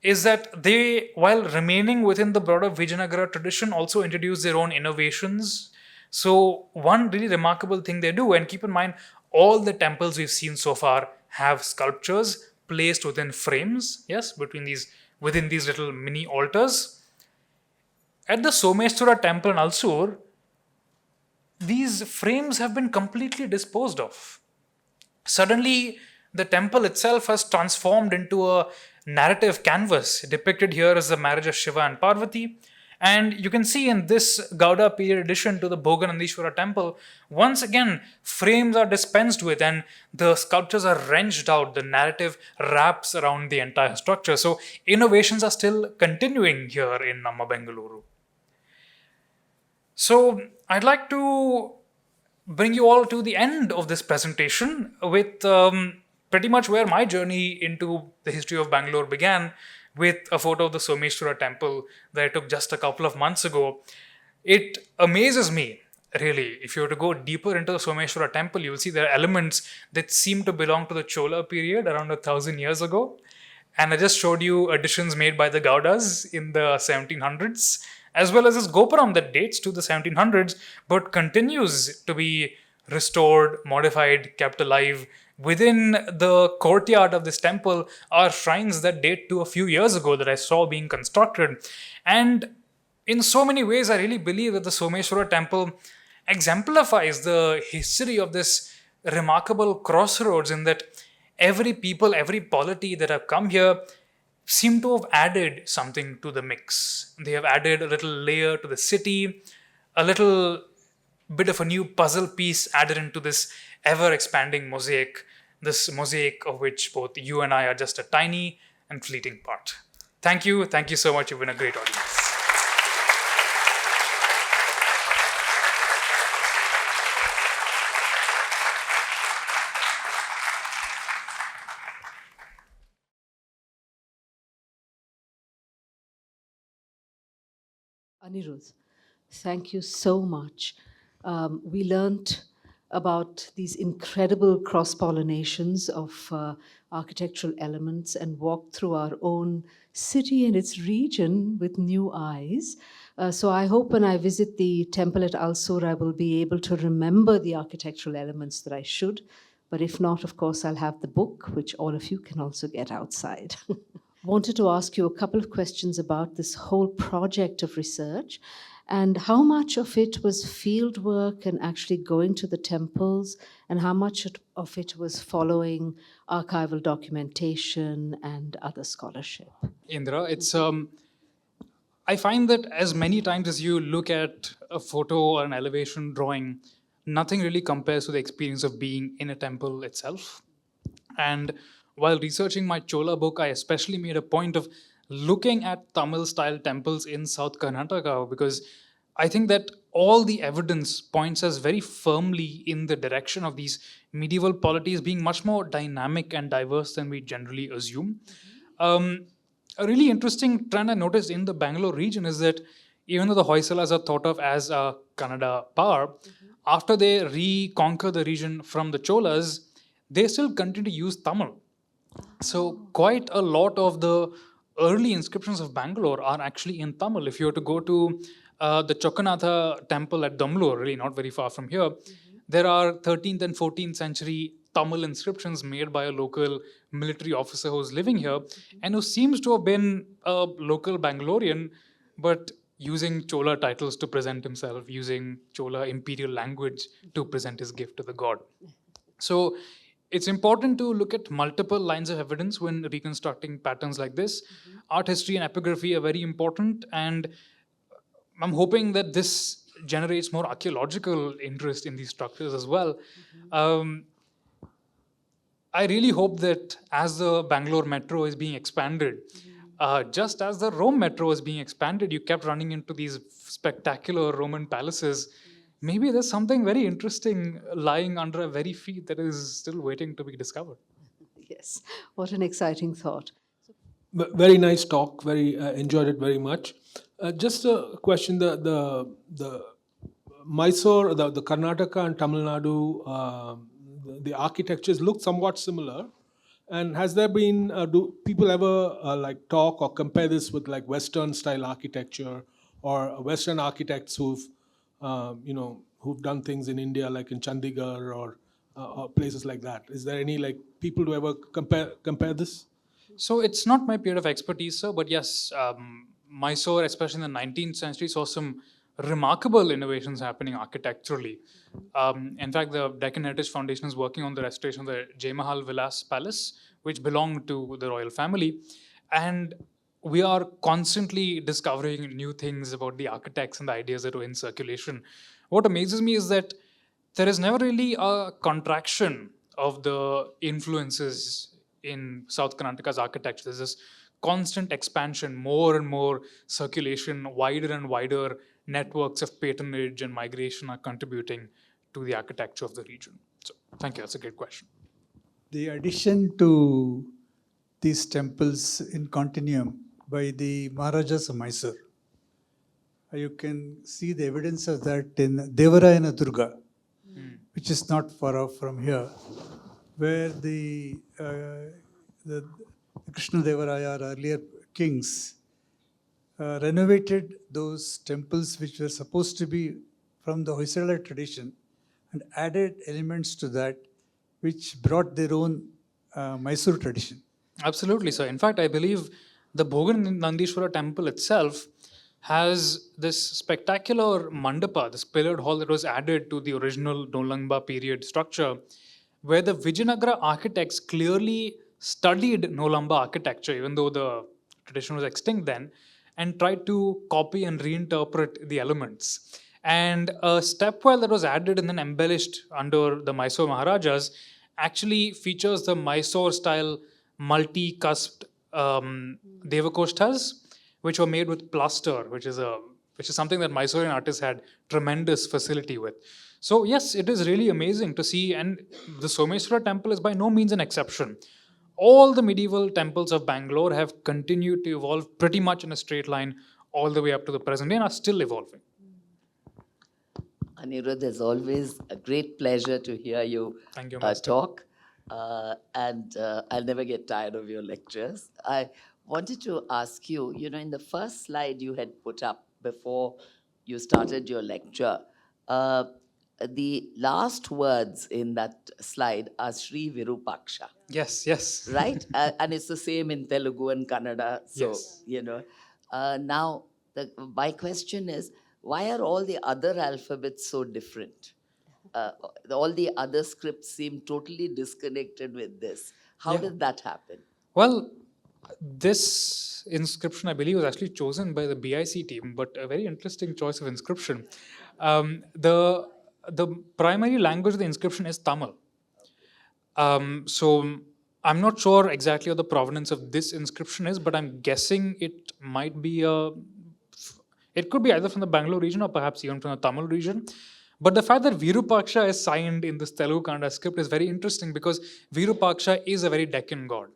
is that they, while remaining within the broader Vijayanagara tradition, also introduce their own innovations. So one really remarkable thing they do, and keep in mind, all the temples we've seen so far have sculptures placed within frames, yes, within these little mini altars. At the Someshwara temple in Alsur, these frames have been completely disposed of. Suddenly, the temple itself has transformed into a narrative canvas. Depicted here is the marriage of Shiva and Parvati. And you can see in this Gauda period addition to the Bhoganandishwara temple, once again, frames are dispensed with and the sculptures are wrenched out. The narrative wraps around the entire structure. So innovations are still continuing here in Namma Bengaluru. So I'd like to bring you all to the end of this presentation with pretty much where my journey into the history of Bangalore began, with a photo of the Someshwara temple that I took just a couple of months ago. It amazes me, really. If you were to go deeper into the Someshwara temple, you'll see there are elements that seem to belong to the Chola period around 1,000 years ago. And I just showed you additions made by the Gaudas in the 1700s, as well as this Gopuram that dates to the 1700s, but continues to be restored, modified, kept alive. Within the courtyard of this temple are shrines that date to a few years ago that I saw being constructed. And in so many ways, I really believe that the Someshwara temple exemplifies the history of this remarkable crossroads, in that every people, every polity that have come here seem to have added something to the mix. They have added a little layer to the city, a little bit of a new puzzle piece added into this ever expanding mosaic, this mosaic of which both you and I are just a tiny and fleeting part. Thank you so much. You've been a great audience. Anirudh, thank you so much. We learned about these incredible cross-pollinations of architectural elements and walked through our own city and its region with new eyes. So I hope when I visit the temple at Alsur, I will be able to remember the architectural elements that I should. But if not, of course, I'll have the book, which all of you can also get outside. Wanted to ask you a couple of questions about this whole project of research and how much of it was field work and actually going to the temples, and how much of it was following archival documentation and other scholarship. Indra, I find that as many times as you look at a photo or an elevation drawing, nothing really compares to the experience of being in a temple itself. And while researching my Chola book, I especially made a point of looking at Tamil style temples in South Karnataka, because I think that all the evidence points us very firmly in the direction of these medieval polities being much more dynamic and diverse than we generally assume. Um, a really interesting trend I noticed in the Bangalore region is that even though the Hoysalas are thought of as a Kannada power, after they reconquer the region from the Cholas, they still continue to use Tamil. So quite a lot of the early inscriptions of Bangalore are actually in Tamil. If you were to go to the Chokanatha temple at Damlur, really not very far from here, there are 13th and 14th century Tamil inscriptions made by a local military officer who's living here and who seems to have been a local Bangalorean, but using Chola titles to present himself, using Chola imperial language to present his gift to the god. So it's important to look at multiple lines of evidence when reconstructing patterns like this. Art history and epigraphy are very important, and I'm hoping that this generates more archaeological interest in these structures as well. Um, I really hope that as the Bangalore metro is being expanded, just as the Rome metro is being expanded, you kept running into these spectacular Roman palaces. Maybe there's something very interesting lying under our very feet that is still waiting to be discovered. Yes, what an exciting thought. Very nice talk. Very enjoyed it very much. Just a question: the Mysore, the Karnataka and Tamil Nadu, the architectures look somewhat similar. And has there been do people ever like talk or compare this with like Western style architecture or Western architects who've done things in India like in Chandigarh or places like that? Is there any like people to ever compare this? So it's not my period of expertise, sir, but yes, Mysore, especially in the 19th century, saw some remarkable innovations happening architecturally. In fact, the Deccan Heritage Foundation is working on the restoration of the Jai Mahal Vilas Palace, which belonged to the royal family. And we are constantly discovering new things about the architects and the ideas that were in circulation. What amazes me is that there is never really a contraction of the influences in South Karnataka's architecture. There's this constant expansion, more and more circulation, wider and wider networks of patronage and migration are contributing to the architecture of the region. So, thank you. That's a great question. The addition to these temples in continuum by the Maharajas of Mysore, you can see the evidence of that in Devarayana Durga, which is not far off from here, where the Krishna Devaraya or earlier kings renovated those temples which were supposed to be from the Hoysala tradition and added elements to that which brought their own Mysore tradition. Absolutely, sir. In fact, I believe the Bhogan Nandishwara temple itself has this spectacular mandapa, this pillared hall that was added to the original Nolangba period structure, where the Vijayanagara architects clearly studied Nolamba architecture, even though the tradition was extinct then, and tried to copy and reinterpret the elements. And a stepwell that was added and then embellished under the Mysore Maharajas actually features the Mysore style multi-cusped Devakoshtas, which were made with plaster, which is something that Mysorean artists had tremendous facility with. So yes, it is really amazing to see, and the Someshwara temple is by no means an exception. All the medieval temples of Bangalore have continued to evolve pretty much in a straight line all the way up to the present day and are still evolving. Anirudh, it's always a great pleasure to hear you, Thank you, Master. talk. I'll never get tired of your lectures. I wanted to ask you, in the first slide you had put up before you started your lecture, the last words in that slide are Sri Virupaksha, Yes, yes. right? And it's the same in Telugu and Kannada. So, Yes. now my question is, why are all the other alphabets so different? All the other scripts seem totally disconnected with this. How Yeah. did that happen? Well, this inscription, I believe, was actually chosen by the BIC team, but a very interesting choice of inscription. The primary language of the inscription is Tamil. So I'm not sure exactly what the provenance of this inscription is, but I'm guessing it might be it could be either from the Bangalore region or perhaps even from the Tamil region. But the fact that Virupaksha is signed in this Telugu Kanda script is very interesting because Virupaksha is a very Deccan god.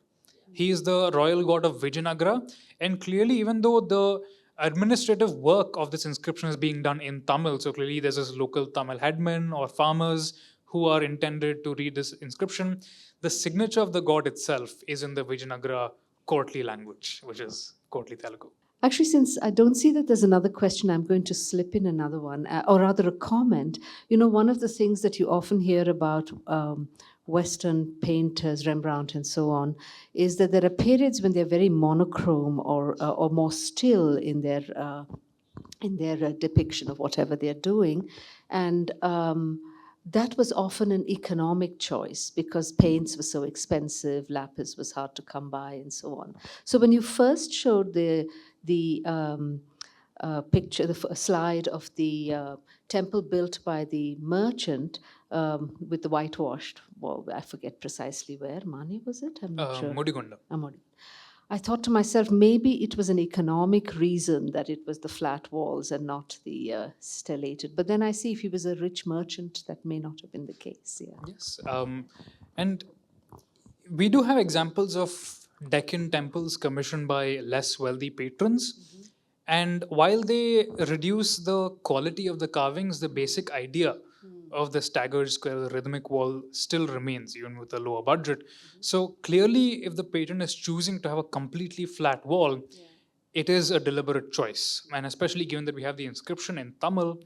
He is the royal god of Vijayanagara, and clearly, even though the administrative work of this inscription is being done in Tamil, so clearly there's this local Tamil headmen or farmers who are intended to read this inscription, the signature of the god itself is in the Vijayanagara courtly language, which is courtly Telugu. Actually, since I don't see that there's another question, I'm going to slip in another one, or rather a comment. You know, one of the things that you often hear about Western painters, Rembrandt and so on, is that there are periods when they're very monochrome or more still in their depiction of whatever they're doing. And that was often an economic choice because paints were so expensive, lapis was hard to come by, and so on. So when you first showed the picture, the slide of the temple built by the merchant with the whitewashed wall, I forget precisely where, Mani was it? I'm not sure. Mudigonda. Modi. I thought to myself, maybe it was an economic reason that it was the flat walls and not the stellated. But then I see if he was a rich merchant, that may not have been the case. Yeah. Yes. And we do have examples of Deccan temples commissioned by less wealthy patrons. And while they reduce the quality of the carvings, the basic idea of the staggered square, the rhythmic wall still remains, even with a lower budget. So clearly, if the patron is choosing to have a completely flat wall, it is a deliberate choice. And especially given that we have the inscription in Tamil,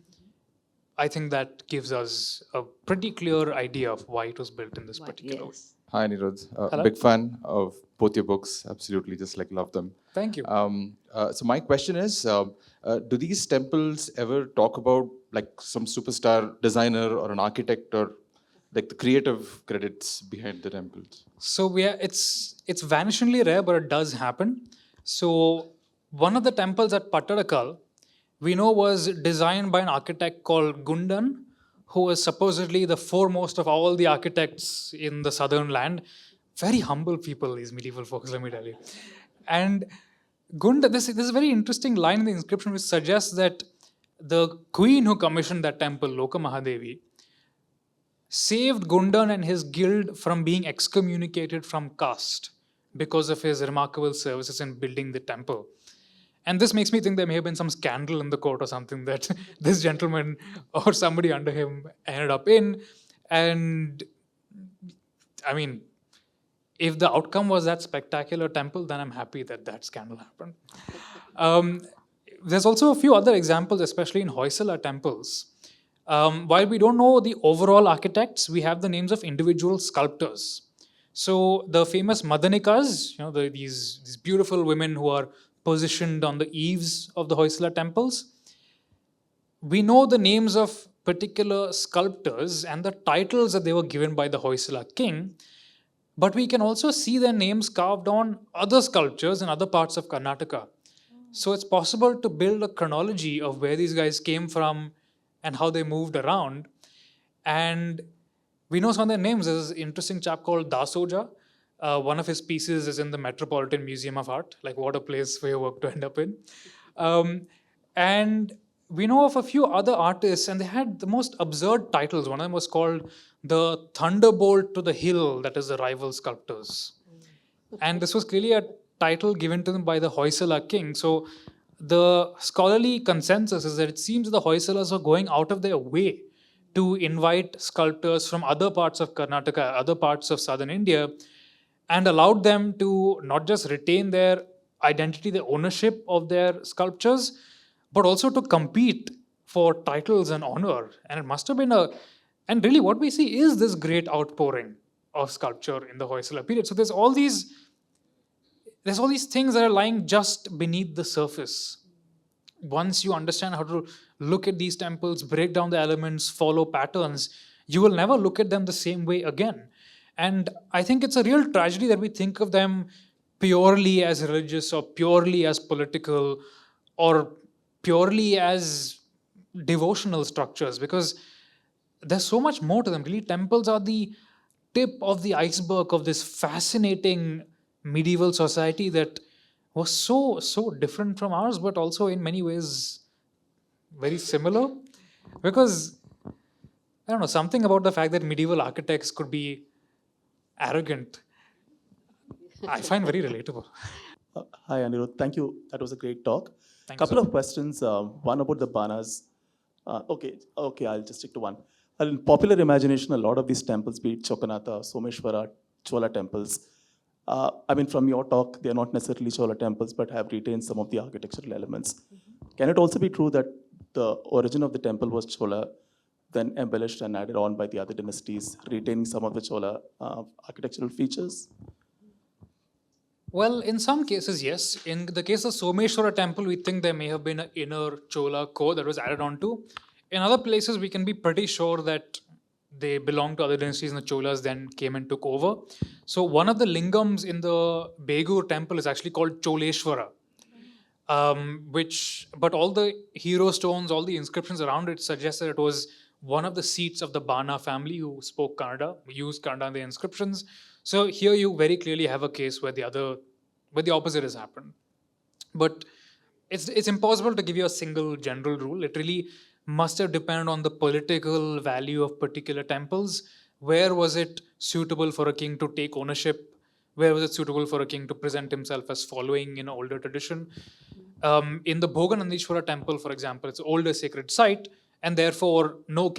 I think that gives us a pretty clear idea of why it was built in this particular way. Yes. Hi, Anirudh. Hello. Big fan of both your books. Absolutely, just like love them. Thank you. So my question is, do these temples ever talk about like some superstar designer or an architect or like the creative credits behind the temples? So it's vanishingly rare, but it does happen. So one of the temples at Pattadakal, we know was designed by an architect called Gundan, who was supposedly the foremost of all the architects in the southern land. Very humble people, these medieval folks, let me tell you. And Gundan, this is a very interesting line in the inscription which suggests that the queen who commissioned that temple, Loka Mahadevi, saved Gundan and his guild from being excommunicated from caste because of his remarkable services in building the temple. And this makes me think there may have been some scandal in the court or something that this gentleman or somebody under him ended up in. And I mean, if the outcome was that spectacular temple, then I'm happy that that scandal happened. There's also a few other examples, especially in Hoysala temples. While we don't know the overall architects, we have the names of individual sculptors. So the famous Madanikas, these beautiful women who are positioned on the eaves of the Hoysala temples, we know the names of particular sculptors and the titles that they were given by the Hoysala king, but we can also see their names carved on other sculptures in other parts of Karnataka. So it's possible to build a chronology of where these guys came from and how they moved around. And we know some of their names. There's an interesting chap called Dasoja. One of his pieces is in the Metropolitan Museum of Art. Like, what a place for your work to end up in. And we know of a few other artists, and they had the most absurd titles. One of them was called the Thunderbolt to the Hill, that is the rival sculptors. And this was clearly a title given to them by the Hoysala king. So the scholarly consensus is that it seems the Hoysalas are going out of their way to invite sculptors from other parts of Karnataka, other parts of southern India, and allowed them to not just retain their identity, their ownership of their sculptures, but also to compete for titles and honor. And it must have been and really what we see is this great outpouring of sculpture in the Hoysala period. So there's all these things that are lying just beneath the surface. Once you understand how to look at these temples, break down the elements, follow patterns, you will never look at them the same way again. And I think it's a real tragedy that we think of them purely as religious or purely as political or purely as devotional structures, because there's so much more to them. Really, temples are the tip of the iceberg of this fascinating medieval society that was so different from ours, but also in many ways very similar. Because I don't know, something about the fact that medieval architects could be arrogant, I find very relatable. Hi, Anirudh. Thank you. That was a great talk. Thank you, Couple sir. of questions. One about the banas. Okay, I'll just stick to one. In popular imagination, a lot of these temples, be it Chokanatha, Someshwara, Chola temples, I mean, from your talk, they're not necessarily Chola temples, but have retained some of the architectural elements. Can it also be true that the origin of the temple was Chola, then embellished and added on by the other dynasties, retaining some of the Chola architectural features? Well, in some cases, yes. In the case of Someshwara temple, we think there may have been an inner Chola core that was added onto. In other places, we can be pretty sure that they belonged to other dynasties and the Cholas then came and took over. So one of the lingams in the Bengaluru temple is actually called Choleshwara, but all the hero stones, all the inscriptions around it suggest that it was one of the seats of the Bana family who spoke Kannada, used Kannada in the inscriptions. So here you very clearly have a case where the opposite has happened. But it's impossible to give you a single general rule. It really must have depended on the political value of particular temples. Where was it suitable for a king to take ownership? Where was it suitable for a king to present himself as following in an older tradition? In the Bhoganandishwara temple, for example, it's an older sacred site, and therefore no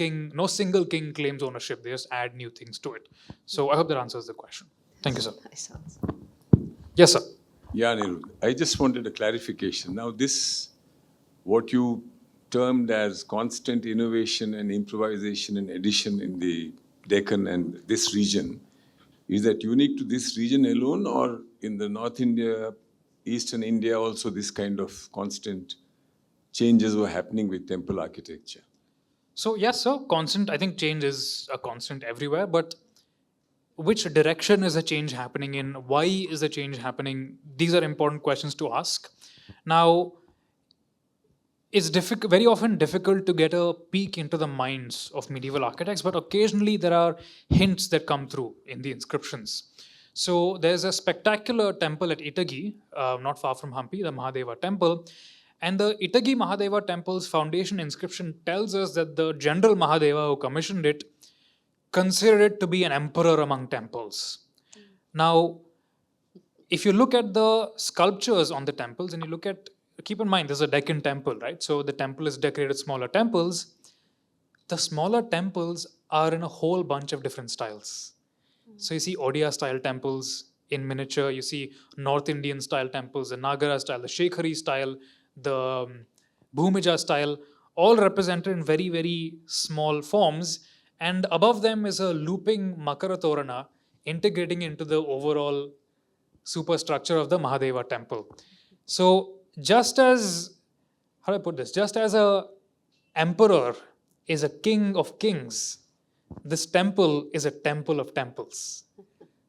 single king claims ownership. They just add new things to it. So I hope that answers the question. Thank you, sir. Nice answer. Yes, sir. Yeah, Anirudh. I just wanted a clarification. Now, what you termed as constant innovation and improvisation and addition in the Deccan and this region, is that unique to this region alone, or in the North India, Eastern India also this kind of constant changes were happening with temple architecture? So yes, sir. Constant. I think change is a constant everywhere, but which direction is the change happening in? Why is the change happening? These are important questions to ask. Now, it's very often difficult to get a peek into the minds of medieval architects, but occasionally there are hints that come through in the inscriptions. So there's a spectacular temple at Itagi, not far from Hampi, the Mahadeva temple. And the Itagi Mahadeva temple's foundation inscription tells us that the general Mahadeva who commissioned it considered it to be an emperor among temples. Now, if you look at the sculptures on the temples and keep in mind, there's a Deccan temple, right? So the temple is decorated with smaller temples. The smaller temples are in a whole bunch of different styles. So you see Odia style temples in miniature, you see North Indian style temples, the Nagara style, the Shekhari style, the Bhumija style, all represented in very, very small forms. And above them is a looping Makara Torana integrating into the overall superstructure of the Mahadeva temple. So just as, how do I put this? Just as a emperor is a king of kings, this temple is a temple of temples.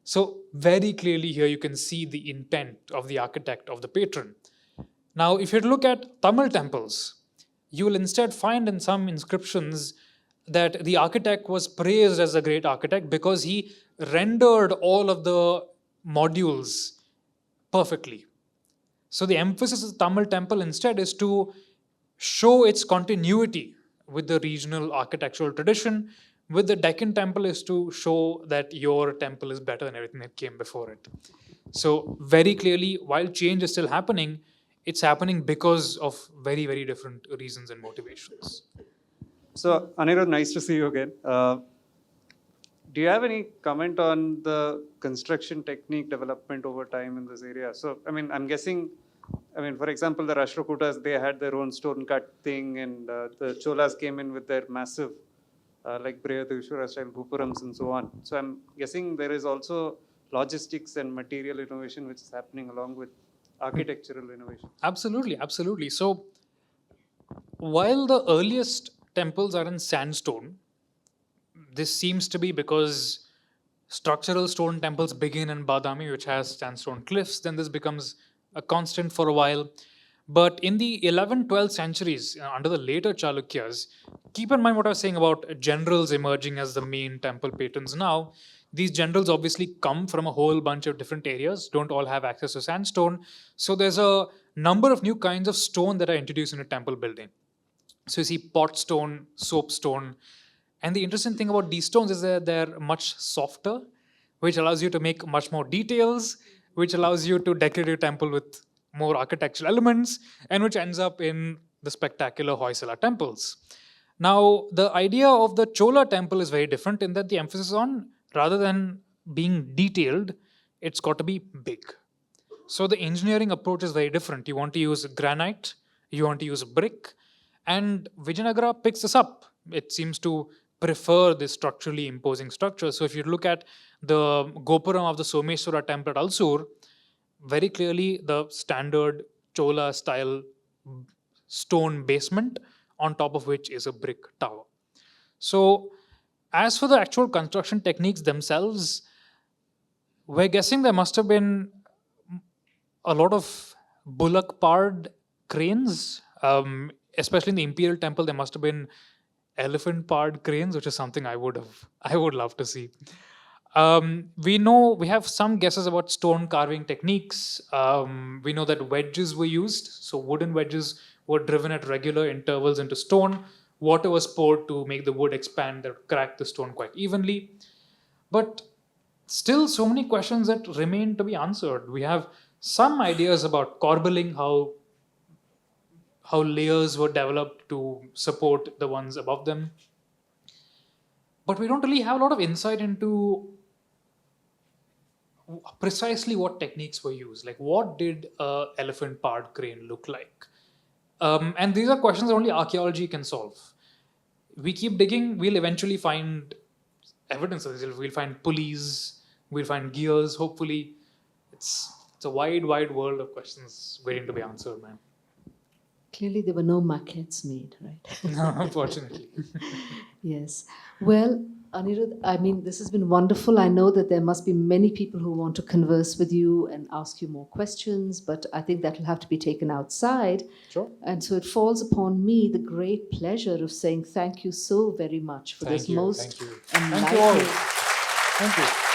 So very clearly here you can see the intent of the architect, of the patron. Now, if you look at Tamil temples, you will instead find in some inscriptions that the architect was praised as a great architect because he rendered all of the modules perfectly. So the emphasis of the Tamil temple instead is to show its continuity with the regional architectural tradition. With the Deccan temple is to show that your temple is better than everything that came before it. So very clearly, while change is still happening, it's happening because of very, very different reasons and motivations. So, Anirudh, nice to see you again. Do you have any comment on the construction technique development over time in this area? So, I mean, I'm guessing, for example, the Rashtrakutas, they had their own stone cut thing, and the Cholas came in with their massive, like Brihadishwara style Bhupurams and so on. So, I'm guessing there is also logistics and material innovation which is happening along with architectural innovation. Absolutely, absolutely. So, while the earliest temples are in sandstone, this seems to be because structural stone temples begin in Badami, which has sandstone cliffs. Then this becomes a constant for a while. But in the 11th, 12th centuries, under the later Chalukyas, keep in mind what I was saying about generals emerging as the main temple patrons now. These generals obviously come from a whole bunch of different areas, don't all have access to sandstone. So there's a number of new kinds of stone that are introduced in a temple building. So you see pot stone, soapstone. And the interesting thing about these stones is that they're much softer, which allows you to make much more details, which allows you to decorate your temple with more architectural elements, and which ends up in the spectacular Hoysala temples. Now, the idea of the Chola temple is very different in that the emphasis on, rather than being detailed, it's got to be big. So the engineering approach is very different. You want to use granite, you want to use brick, and Vijayanagara picks this up. It seems to prefer this structurally imposing structure. So if you look at the Gopuram of the Someshwara temple at Alsur, very clearly the standard Chola style stone basement on top of which is a brick tower. So as for the actual construction techniques themselves, we're guessing there must have been a lot of bullock-powered cranes, especially in the imperial temple. There must have been elephant-powered cranes, which is something I would love to see. We have some guesses about stone carving techniques. We know that wedges were used, so wooden wedges were driven at regular intervals into stone. Water was poured to make the wood expand and crack the stone quite evenly. But still, so many questions that remain to be answered. We have some ideas about corbelling, how layers were developed to support the ones above them. But we don't really have a lot of insight into precisely what techniques were used. Like, what did an elephant-powered crane look like? And these are questions that only archaeology can solve. We keep digging, we'll eventually find evidence of this. We'll find pulleys, we'll find gears, hopefully. It's a wide, wide world of questions waiting to be answered, man. Clearly, there were no maquettes made, right? No, unfortunately. Yes. Well, Anirudh, I mean, this has been wonderful. I know that there must be many people who want to converse with you and ask you more questions, but I think that will have to be taken outside. Sure. And so it falls upon me the great pleasure of saying thank you so very much for this most Thank you all. enlightening. Thank you.